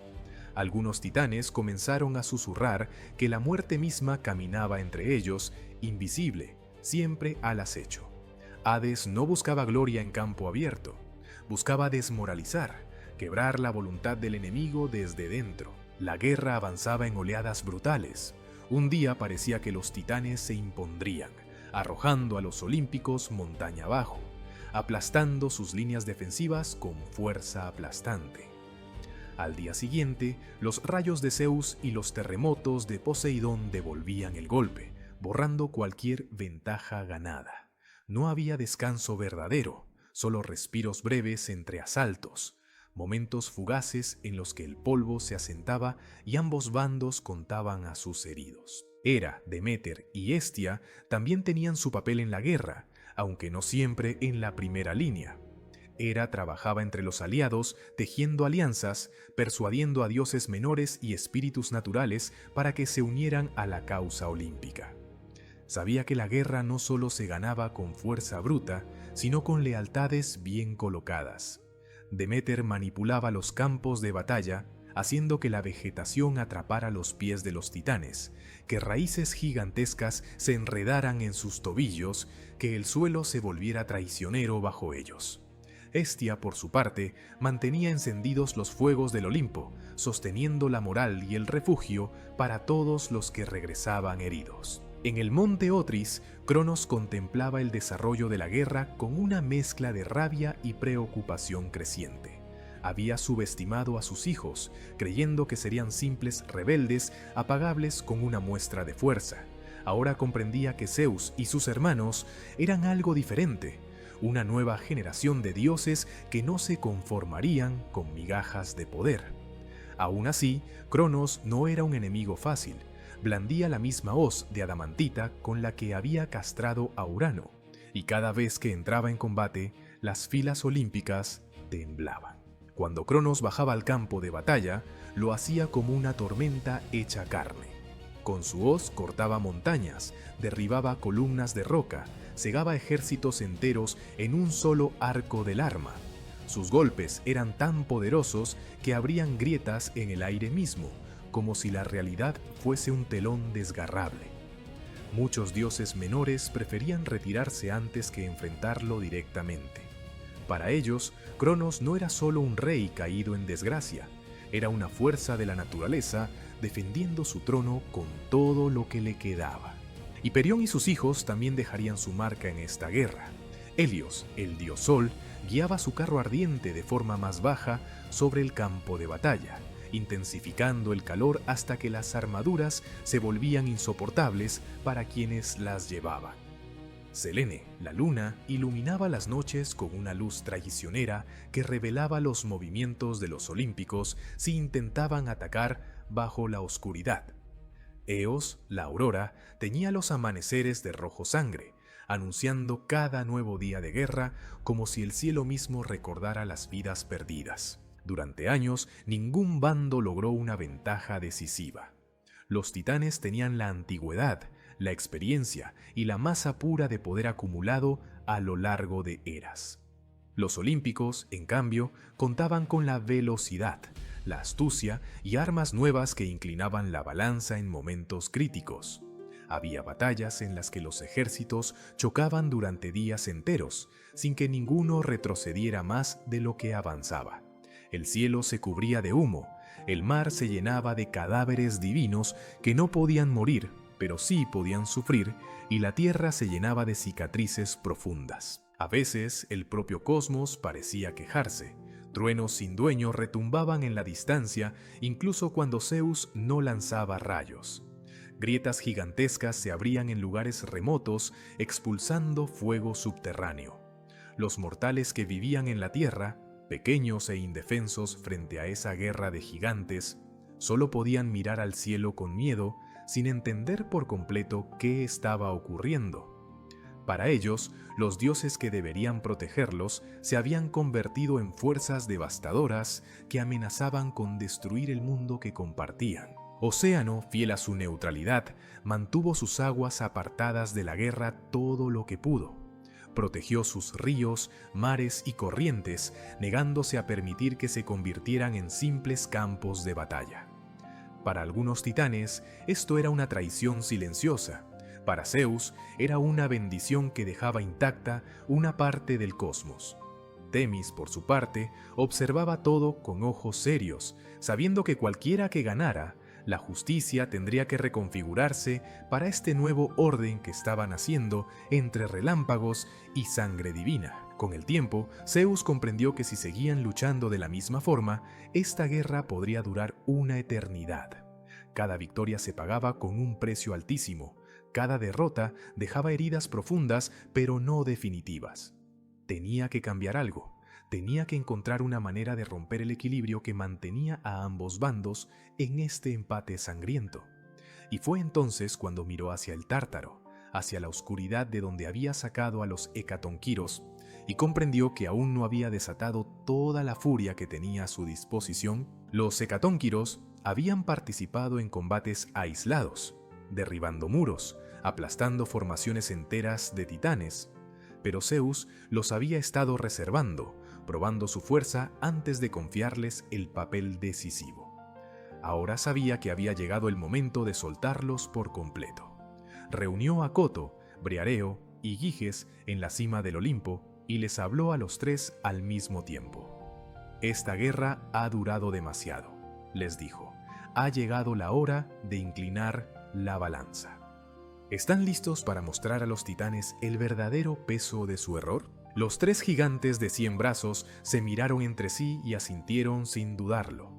Algunos titanes comenzaron a susurrar que la muerte misma caminaba entre ellos, invisible, siempre al acecho. Hades no buscaba gloria en campo abierto, buscaba desmoralizar, quebrar la voluntad del enemigo desde dentro. La guerra avanzaba en oleadas brutales. Un día parecía que los titanes se impondrían, arrojando a los olímpicos montaña abajo, aplastando sus líneas defensivas con fuerza aplastante. Al día siguiente, los rayos de Zeus y los terremotos de Poseidón devolvían el golpe, borrando cualquier ventaja ganada. No había descanso verdadero, solo respiros breves entre asaltos, momentos fugaces en los que el polvo se asentaba y ambos bandos contaban a sus heridos. Hera, Deméter y Hestia también tenían su papel en la guerra, aunque no siempre en la primera línea. Hera trabajaba entre los aliados, tejiendo alianzas, persuadiendo a dioses menores y espíritus naturales para que se unieran a la causa olímpica. Sabía que la guerra no solo se ganaba con fuerza bruta, sino con lealtades bien colocadas. Deméter manipulaba los campos de batalla, haciendo que la vegetación atrapara los pies de los titanes, que raíces gigantescas se enredaran en sus tobillos, que el suelo se volviera traicionero bajo ellos. Hestia, por su parte, mantenía encendidos los fuegos del Olimpo, sosteniendo la moral y el refugio para todos los que regresaban heridos. En el monte Otris, Cronos contemplaba el desarrollo de la guerra con una mezcla de rabia y preocupación creciente. Había subestimado a sus hijos, creyendo que serían simples rebeldes apagables con una muestra de fuerza. Ahora comprendía que Zeus y sus hermanos eran algo diferente, una nueva generación de dioses que no se conformarían con migajas de poder. Aún así, Cronos no era un enemigo fácil. Blandía la misma hoz de adamantita con la que había castrado a Urano, y cada vez que entraba en combate, las filas olímpicas temblaban. Cuando Cronos bajaba al campo de batalla, lo hacía como una tormenta hecha carne. Con su hoz cortaba montañas, derribaba columnas de roca, cegaba ejércitos enteros en un solo arco del arma. Sus golpes eran tan poderosos que abrían grietas en el aire mismo, como si la realidad fuese un telón desgarrable. Muchos dioses menores preferían retirarse antes que enfrentarlo directamente. Para ellos, Cronos no era solo un rey caído en desgracia, era una fuerza de la naturaleza defendiendo su trono con todo lo que le quedaba. Hiperión y sus hijos también dejarían su marca en esta guerra. Helios, el dios Sol, guiaba su carro ardiente de forma más baja sobre el campo de batalla, intensificando el calor hasta que las armaduras se volvían insoportables para quienes las llevaban. Selene, la luna, iluminaba las noches con una luz traicionera que revelaba los movimientos de los olímpicos si intentaban atacar bajo la oscuridad. Eos, la aurora, teñía los amaneceres de rojo sangre, anunciando cada nuevo día de guerra como si el cielo mismo recordara las vidas perdidas. Durante años, ningún bando logró una ventaja decisiva. Los titanes tenían la antigüedad, la experiencia y la masa pura de poder acumulado a lo largo de eras. Los olímpicos, en cambio, contaban con la velocidad, la astucia y armas nuevas que inclinaban la balanza en momentos críticos. Había batallas en las que los ejércitos chocaban durante días enteros, sin que ninguno retrocediera más de lo que avanzaba. El cielo se cubría de humo, el mar se llenaba de cadáveres divinos que no podían morir, pero sí podían sufrir, y la tierra se llenaba de cicatrices profundas. A veces el propio cosmos parecía quejarse. Truenos sin dueño retumbaban en la distancia, incluso cuando Zeus no lanzaba rayos. Grietas gigantescas se abrían en lugares remotos, expulsando fuego subterráneo. Los mortales que vivían en la tierra, pequeños e indefensos frente a esa guerra de gigantes, solo podían mirar al cielo con miedo, sin entender por completo qué estaba ocurriendo. Para ellos, los dioses que deberían protegerlos se habían convertido en fuerzas devastadoras que amenazaban con destruir el mundo que compartían. Océano, fiel a su neutralidad, mantuvo sus aguas apartadas de la guerra todo lo que pudo. Protegió sus ríos, mares y corrientes, negándose a permitir que se convirtieran en simples campos de batalla. Para algunos titanes, esto era una traición silenciosa. Para Zeus, era una bendición que dejaba intacta una parte del cosmos. Temis, por su parte, observaba todo con ojos serios, sabiendo que cualquiera que ganara, la justicia tendría que reconfigurarse para este nuevo orden que estaba naciendo entre relámpagos y sangre divina. Con el tiempo, Zeus comprendió que si seguían luchando de la misma forma, esta guerra podría durar una eternidad. Cada victoria se pagaba con un precio altísimo. Cada derrota dejaba heridas profundas, pero no definitivas. Tenía que cambiar algo. Tenía que encontrar una manera de romper el equilibrio que mantenía a ambos bandos en este empate sangriento. Y fue entonces cuando miró hacia el Tártaro, hacia la oscuridad de donde había sacado a los hecatonquiros, y comprendió que aún no había desatado toda la furia que tenía a su disposición. Los hecatónquiros habían participado en combates aislados, derribando muros, aplastando formaciones enteras de titanes, pero Zeus los había estado reservando, probando su fuerza antes de confiarles el papel decisivo. Ahora sabía que había llegado el momento de soltarlos por completo. Reunió a Coto, Briareo y Giges en la cima del Olimpo y les habló a los tres al mismo tiempo. «Esta guerra ha durado demasiado», les dijo. «Ha llegado la hora de inclinar la balanza». ¿Están listos para mostrar a los titanes el verdadero peso de su error? Los tres gigantes de 100 brazos se miraron entre sí y asintieron sin dudarlo.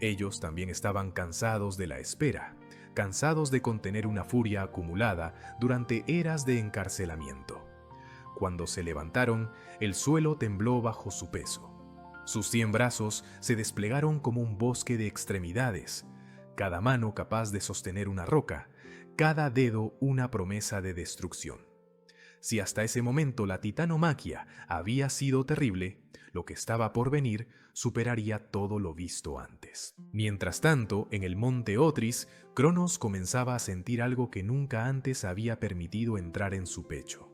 Ellos también estaban cansados de la espera, cansados de contener una furia acumulada durante eras de encarcelamiento. Cuando se levantaron, el suelo tembló bajo su peso. Sus 100 brazos se desplegaron como un bosque de extremidades, cada mano capaz de sostener una roca, cada dedo una promesa de destrucción. Si hasta ese momento la titanomaquia había sido terrible, Lo que estaba por venir superaría todo lo visto antes. Mientras tanto, en el monte Otris, Cronos comenzaba a sentir algo que nunca antes había permitido entrar en su pecho: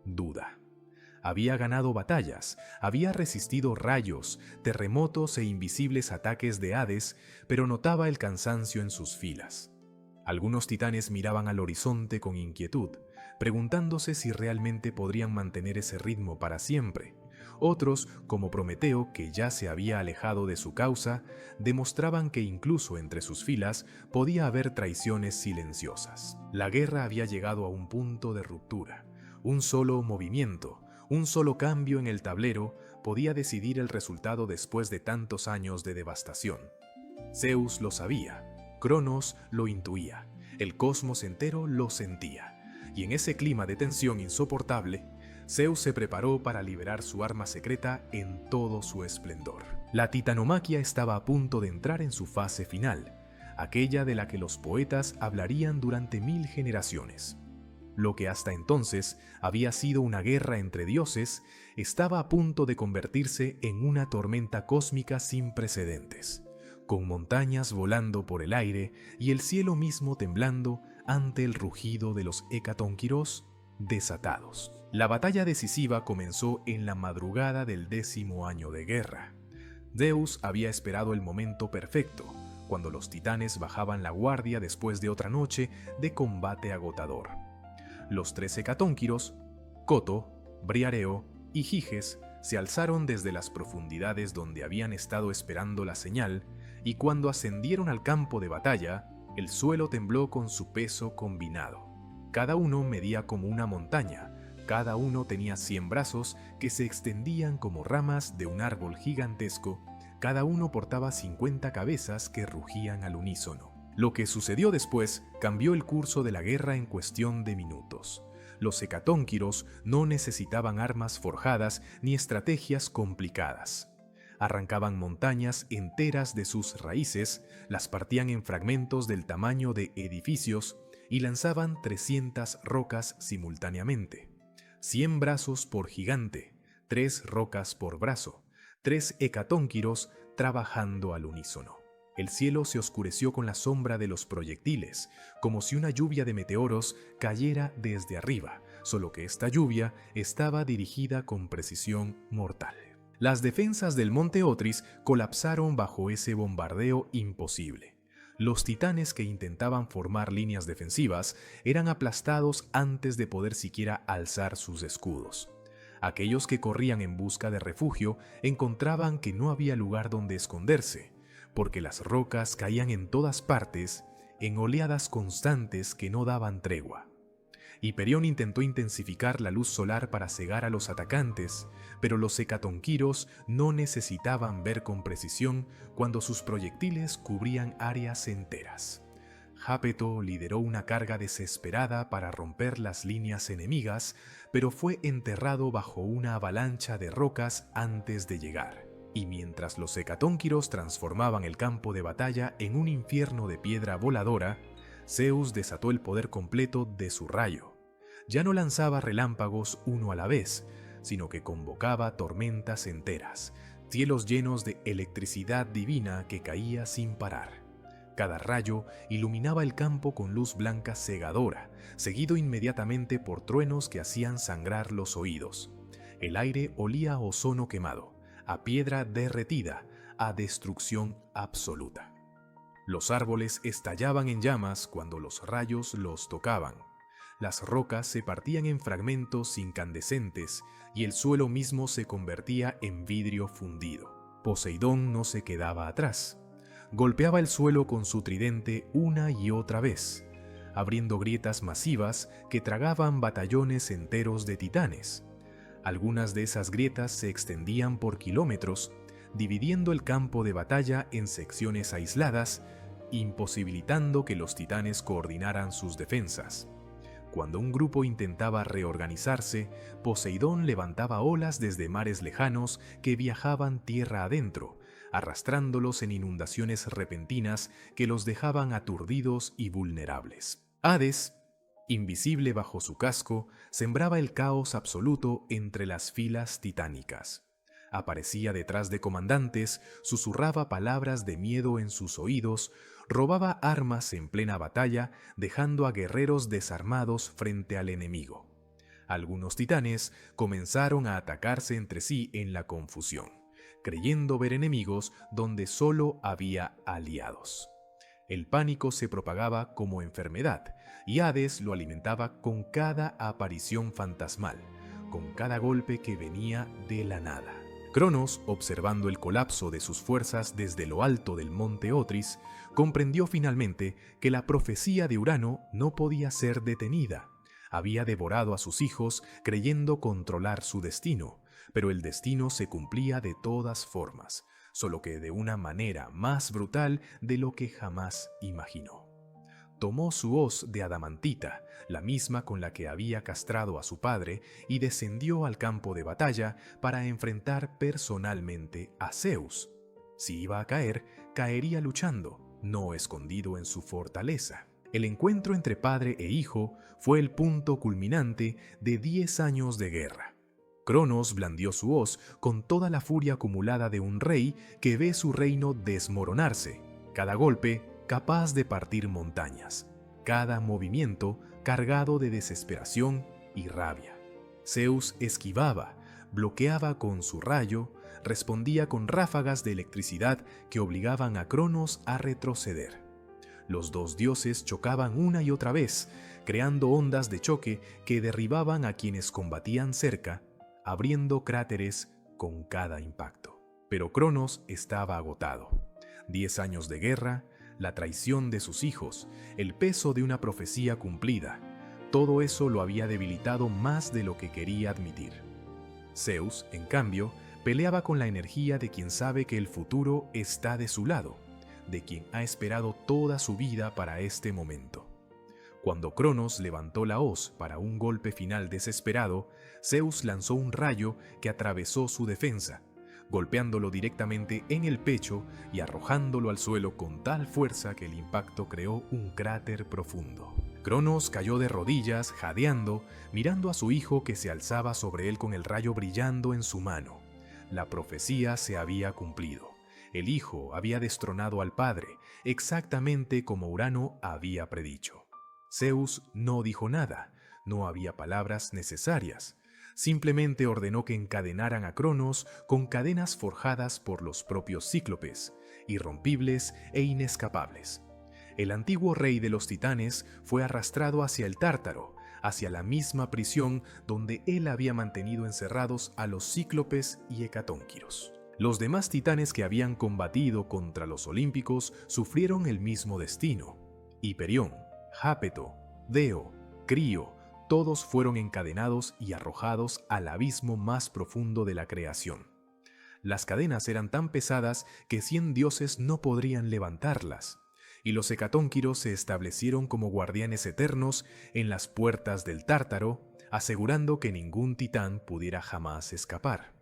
duda. Había ganado batallas, había resistido rayos, terremotos e invisibles ataques de Hades, pero notaba el cansancio en sus filas. Algunos titanes miraban al horizonte con inquietud, preguntándose si realmente podrían mantener ese ritmo para siempre. Otros, como Prometeo, que ya se había alejado de su causa, demostraban que incluso entre sus filas podía haber traiciones silenciosas. La guerra había llegado a un punto de ruptura. Un solo movimiento, un solo cambio en el tablero podía decidir el resultado después de tantos años de devastación. Zeus lo sabía, Cronos lo intuía, el cosmos entero lo sentía, y en ese clima de tensión insoportable, Zeus se preparó para liberar su arma secreta en todo su esplendor. La titanomaquia estaba a punto de entrar en su fase final, aquella de la que los poetas hablarían durante 1000 generaciones. Lo que hasta entonces había sido una guerra entre dioses estaba a punto de convertirse en una tormenta cósmica sin precedentes, con montañas volando por el aire y el cielo mismo temblando ante el rugido de los hecatónquiros desatados. La batalla decisiva comenzó en la madrugada del 10º año de guerra. Zeus había esperado el momento perfecto, cuando los titanes bajaban la guardia después de otra noche de combate agotador. Los 3 hecatónquiros, Coto, Briareo y Giges, se alzaron desde las profundidades donde habían estado esperando la señal, y cuando ascendieron al campo de batalla, el suelo tembló con su peso combinado. Cada uno medía como una montaña, cada uno tenía 100 brazos que se extendían como ramas de un árbol gigantesco, cada uno portaba 50 cabezas que rugían al unísono. Lo que sucedió después cambió el curso de la guerra en cuestión de minutos. Los hecatónquiros no necesitaban armas forjadas ni estrategias complicadas. Arrancaban montañas enteras de sus raíces, las partían en fragmentos del tamaño de edificios y lanzaban 300 rocas simultáneamente. 100 brazos por gigante, 3 rocas por brazo, 3 hecatónquiros trabajando al unísono. El cielo se oscureció con la sombra de los proyectiles, como si una lluvia de meteoros cayera desde arriba, solo que esta lluvia estaba dirigida con precisión mortal. Las defensas del monte Otris colapsaron bajo ese bombardeo imposible. Los titanes que intentaban formar líneas defensivas eran aplastados antes de poder siquiera alzar sus escudos. Aquellos que corrían en busca de refugio encontraban que no había lugar donde esconderse, porque las rocas caían en todas partes, en oleadas constantes que no daban tregua. Hiperión intentó intensificar la luz solar para cegar a los atacantes, pero los hecatonquiros no necesitaban ver con precisión cuando sus proyectiles cubrían áreas enteras. Jápeto lideró una carga desesperada para romper las líneas enemigas, pero fue enterrado bajo una avalancha de rocas antes de llegar. Y mientras los hecatónquiros transformaban el campo de batalla en un infierno de piedra voladora, Zeus desató el poder completo de su rayo. Ya no lanzaba relámpagos uno a la vez, sino que convocaba tormentas enteras, cielos llenos de electricidad divina que caía sin parar. Cada rayo iluminaba el campo con luz blanca cegadora, seguido inmediatamente por truenos que hacían sangrar los oídos. El aire olía a ozono quemado, a piedra derretida, a destrucción absoluta. Los árboles estallaban en llamas cuando los rayos los tocaban. Las rocas se partían en fragmentos incandescentes y el suelo mismo se convertía en vidrio fundido. Poseidón no se quedaba atrás. Golpeaba el suelo con su tridente una y otra vez, abriendo grietas masivas que tragaban batallones enteros de titanes. Algunas de esas grietas se extendían por kilómetros, dividiendo el campo de batalla en secciones aisladas, imposibilitando que los titanes coordinaran sus defensas. Cuando un grupo intentaba reorganizarse, Poseidón levantaba olas desde mares lejanos que viajaban tierra adentro, arrastrándolos en inundaciones repentinas que los dejaban aturdidos y vulnerables. Hades, invisible bajo su casco, sembraba el caos absoluto entre las filas titánicas. Aparecía detrás de comandantes, susurraba palabras de miedo en sus oídos, robaba armas en plena batalla, dejando a guerreros desarmados frente al enemigo. Algunos titanes comenzaron a atacarse entre sí en la confusión, creyendo ver enemigos donde solo había aliados. El pánico se propagaba como enfermedad, y Hades lo alimentaba con cada aparición fantasmal, con cada golpe que venía de la nada. Cronos, observando el colapso de sus fuerzas desde lo alto del monte Otris, comprendió finalmente que la profecía de Urano no podía ser detenida. Había devorado a sus hijos creyendo controlar su destino, pero el destino se cumplía de todas formas, solo que de una manera más brutal de lo que jamás imaginó. Tomó su hoz de adamantita, la misma con la que había castrado a su padre, y descendió al campo de batalla para enfrentar personalmente a Zeus. Si iba a caer, caería luchando, no escondido en su fortaleza. El encuentro entre padre e hijo fue el punto culminante de 10 años de guerra. Cronos blandió su hoz con toda la furia acumulada de un rey que ve su reino desmoronarse, cada golpe capaz de partir montañas, cada movimiento cargado de desesperación y rabia. Zeus esquivaba, bloqueaba con su rayo, respondía con ráfagas de electricidad que obligaban a Cronos a retroceder. Los dos dioses chocaban una y otra vez, creando ondas de choque que derribaban a quienes combatían cerca, abriendo cráteres con cada impacto. Pero Cronos estaba agotado. 10 años de guerra, la traición de sus hijos, el peso de una profecía cumplida, todo eso lo había debilitado más de lo que quería admitir. Zeus, en cambio, peleaba con la energía de quien sabe que el futuro está de su lado, de quien ha esperado toda su vida para este momento. Cuando Cronos levantó la hoz para un golpe final desesperado, Zeus lanzó un rayo que atravesó su defensa, golpeándolo directamente en el pecho y arrojándolo al suelo con tal fuerza que el impacto creó un cráter profundo. Cronos cayó de rodillas, jadeando, mirando a su hijo que se alzaba sobre él con el rayo brillando en su mano. La profecía se había cumplido. El hijo había destronado al padre, exactamente como Urano había predicho. Zeus no dijo nada, no había palabras necesarias. Simplemente ordenó que encadenaran a Cronos con cadenas forjadas por los propios cíclopes, irrompibles e inescapables. El antiguo rey de los titanes fue arrastrado hacia el Tártaro, hacia la misma prisión donde él había mantenido encerrados a los cíclopes y hecatónquiros. Los demás titanes que habían combatido contra los olímpicos sufrieron el mismo destino. Hiperión, Jápeto, Deo, Crío, todos fueron encadenados y arrojados al abismo más profundo de la creación. Las cadenas eran tan pesadas que 100 dioses no podrían levantarlas, y los hecatónquiros se establecieron como guardianes eternos en las puertas del Tártaro, asegurando que ningún titán pudiera jamás escapar.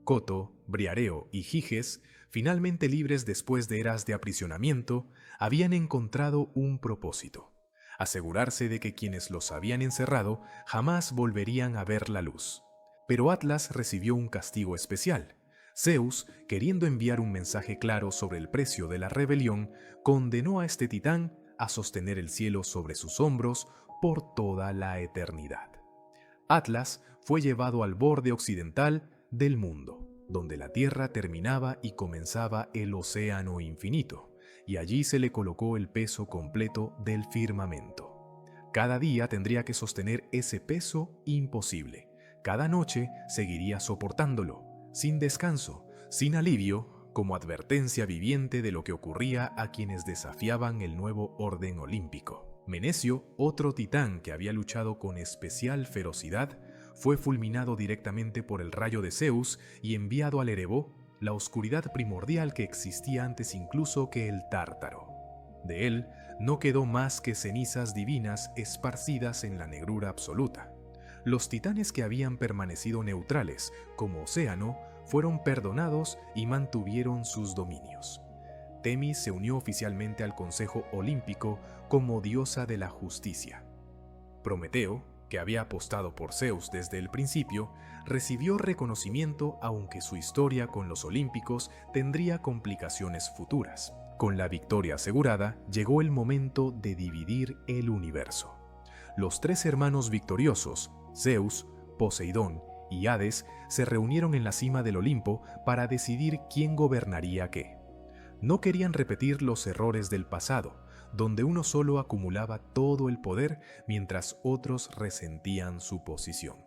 Coto, Briareo y Giges, finalmente libres después de eras de aprisionamiento, habían encontrado un propósito: asegurarse de que quienes los habían encerrado jamás volverían a ver la luz. Pero Atlas recibió un castigo especial. Zeus, queriendo enviar un mensaje claro sobre el precio de la rebelión, condenó a este titán a sostener el cielo sobre sus hombros por toda la eternidad. Atlas fue llevado al borde occidental del mundo, donde la tierra terminaba y comenzaba el océano infinito, y allí se le colocó el peso completo del firmamento. Cada día tendría que sostener ese peso imposible. Cada noche seguiría soportándolo, sin descanso, sin alivio, como advertencia viviente de lo que ocurría a quienes desafiaban el nuevo orden olímpico. Menecio, otro titán que había luchado con especial ferocidad, fue fulminado directamente por el rayo de Zeus y enviado al Erebó, la oscuridad primordial que existía antes incluso que el Tártaro. De él no quedó más que cenizas divinas esparcidas en la negrura absoluta. Los titanes que habían permanecido neutrales, como océano, fueron perdonados y mantuvieron sus dominios. Temis se unió oficialmente al Consejo Olímpico como diosa de la justicia. Prometeo, que había apostado por Zeus desde el principio, recibió reconocimiento aunque su historia con los olímpicos tendría complicaciones futuras. Con la victoria asegurada, llegó el momento de dividir el universo. Los tres hermanos victoriosos, Zeus, Poseidón y Hades, se reunieron en la cima del Olimpo para decidir quién gobernaría qué. No querían repetir los errores del pasado, donde uno solo acumulaba todo el poder mientras otros resentían su posición.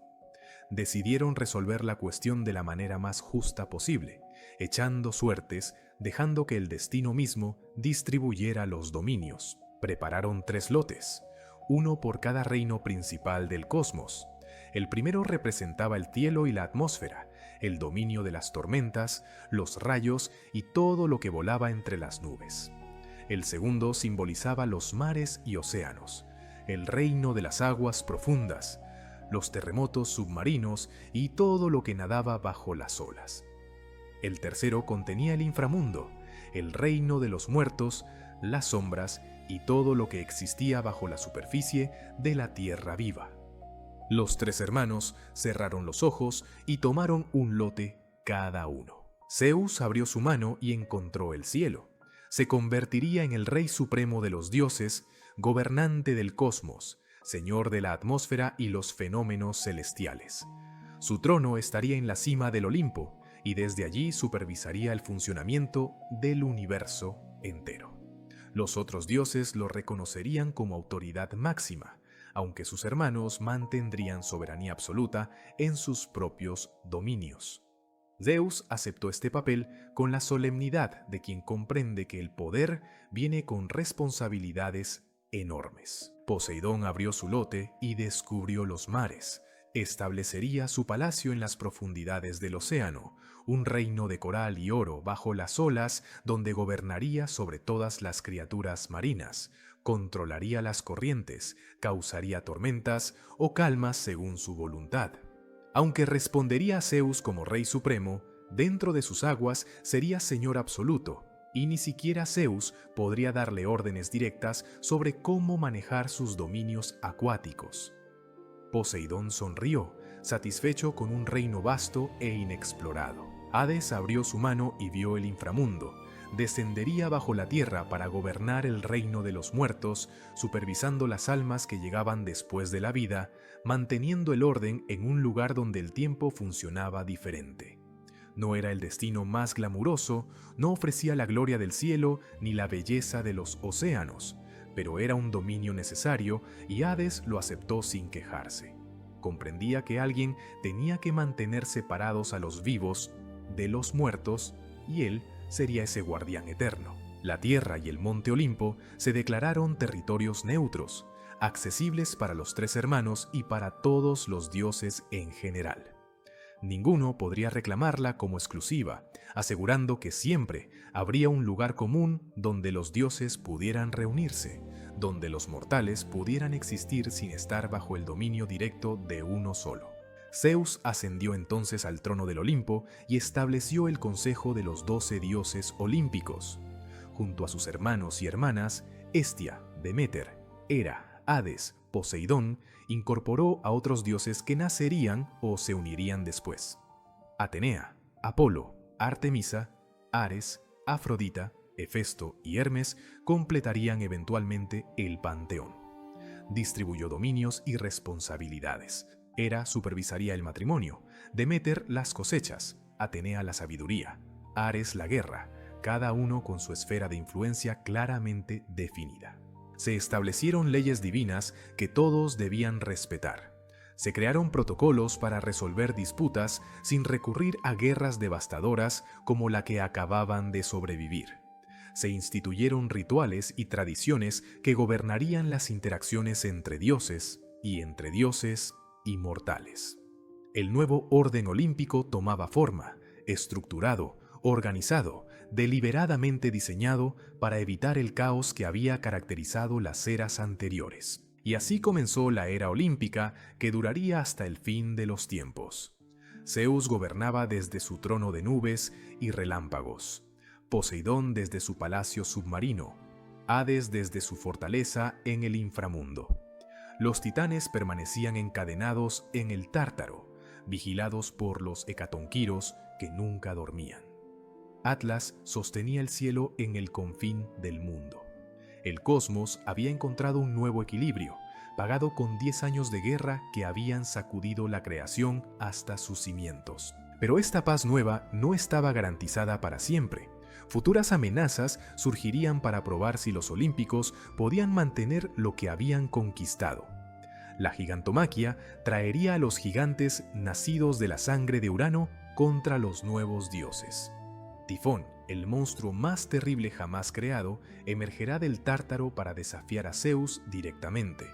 Decidieron resolver la cuestión de la manera más justa posible, echando suertes, dejando que el destino mismo distribuyera los dominios. Prepararon 3 lotes, uno por cada reino principal del cosmos. El primero representaba el cielo y la atmósfera, el dominio de las tormentas, los rayos y todo lo que volaba entre las nubes. El segundo simbolizaba los mares y océanos, el reino de las aguas profundas, los terremotos submarinos y todo lo que nadaba bajo las olas. El tercero contenía el inframundo, el reino de los muertos, las sombras y todo lo que existía bajo la superficie de la tierra viva. Los 3 hermanos cerraron los ojos y tomaron un lote cada uno. Zeus abrió su mano y encontró el cielo. Se convertiría en el rey supremo de los dioses, gobernante del cosmos, señor de la atmósfera y los fenómenos celestiales. Su trono estaría en la cima del Olimpo y desde allí supervisaría el funcionamiento del universo entero. Los otros dioses lo reconocerían como autoridad máxima, aunque sus hermanos mantendrían soberanía absoluta en sus propios dominios. Zeus aceptó este papel con la solemnidad de quien comprende que el poder viene con responsabilidades enormes. Poseidón abrió su lote y descubrió los mares. Establecería su palacio en las profundidades del océano, un reino de coral y oro bajo las olas donde gobernaría sobre todas las criaturas marinas, controlaría las corrientes, causaría tormentas o calmas según su voluntad. Aunque respondería a Zeus como rey supremo, dentro de sus aguas sería señor absoluto, y ni siquiera Zeus podría darle órdenes directas sobre cómo manejar sus dominios acuáticos. Poseidón sonrió, satisfecho con un reino vasto e inexplorado. Hades abrió su mano y vio el inframundo. Descendería bajo la tierra para gobernar el reino de los muertos, supervisando las almas que llegaban después de la vida, manteniendo el orden en un lugar donde el tiempo funcionaba diferente. No era el destino más glamuroso, no ofrecía la gloria del cielo ni la belleza de los océanos, pero era un dominio necesario y Hades lo aceptó sin quejarse. Comprendía que alguien tenía que mantener separados a los vivos de los muertos y él sería ese guardián eterno. La Tierra y el Monte Olimpo se declararon territorios neutros, accesibles para los 3 hermanos y para todos los dioses en general. Ninguno podría reclamarla como exclusiva, asegurando que siempre habría un lugar común donde los dioses pudieran reunirse, donde los mortales pudieran existir sin estar bajo el dominio directo de uno solo. Zeus ascendió entonces al trono del Olimpo y estableció el consejo de los 12 dioses olímpicos. Junto a sus hermanos y hermanas, Hestia, Deméter, Hera, Hades, Poseidón, incorporó a otros dioses que nacerían o se unirían después. Atenea, Apolo, Artemisa, Ares, Afrodita, Hefesto y Hermes completarían eventualmente el panteón. Distribuyó dominios y responsabilidades. Hera supervisaría el matrimonio, Deméter las cosechas, Atenea la sabiduría, Ares la guerra, cada uno con su esfera de influencia claramente definida. Se establecieron leyes divinas que todos debían respetar. Se crearon protocolos para resolver disputas sin recurrir a guerras devastadoras como la que acababan de sobrevivir. Se instituyeron rituales y tradiciones que gobernarían las interacciones entre dioses y entre dioses y mortales. El nuevo orden olímpico tomaba forma, estructurado, organizado, deliberadamente diseñado para evitar el caos que había caracterizado las eras anteriores. Y así comenzó la era olímpica que duraría hasta el fin de los tiempos. Zeus gobernaba desde su trono de nubes y relámpagos, Poseidón desde su palacio submarino, Hades desde su fortaleza en el inframundo. Los titanes permanecían encadenados en el Tártaro, vigilados por los hecatonquiros que nunca dormían. Atlas sostenía el cielo en el confín del mundo. El cosmos había encontrado un nuevo equilibrio, pagado con 10 años de guerra que habían sacudido la creación hasta sus cimientos. Pero esta paz nueva no estaba garantizada para siempre. Futuras amenazas surgirían para probar si los olímpicos podían mantener lo que habían conquistado. La gigantomaquia traería a los gigantes nacidos de la sangre de Urano contra los nuevos dioses. Tifón, el monstruo más terrible jamás creado, emergerá del Tártaro para desafiar a Zeus directamente,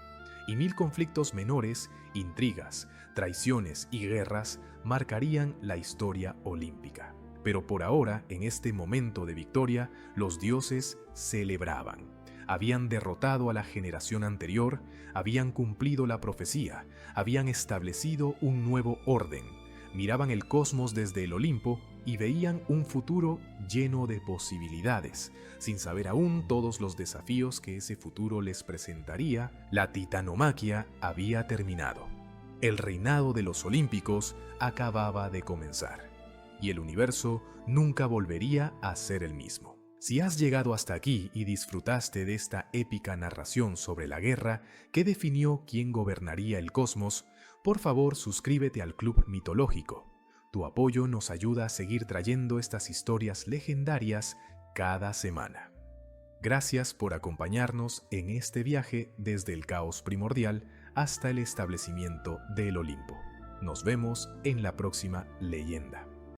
y 1000 conflictos menores, intrigas, traiciones y guerras marcarían la historia olímpica. Pero por ahora, en este momento de victoria, los dioses celebraban. Habían derrotado a la generación anterior, habían cumplido la profecía, habían establecido un nuevo orden. Miraban el cosmos desde el Olimpo y veían un futuro lleno de posibilidades. Sin saber aún todos los desafíos que ese futuro les presentaría, la titanomaquia había terminado. El reinado de los olímpicos acababa de comenzar, y el universo nunca volvería a ser el mismo. Si has llegado hasta aquí y disfrutaste de esta épica narración sobre la guerra que definió quién gobernaría el cosmos, por favor suscríbete al Club Mitológico. Tu apoyo nos ayuda a seguir trayendo estas historias legendarias cada semana. Gracias por acompañarnos en este viaje desde el caos primordial hasta el establecimiento del Olimpo. Nos vemos en la próxima leyenda.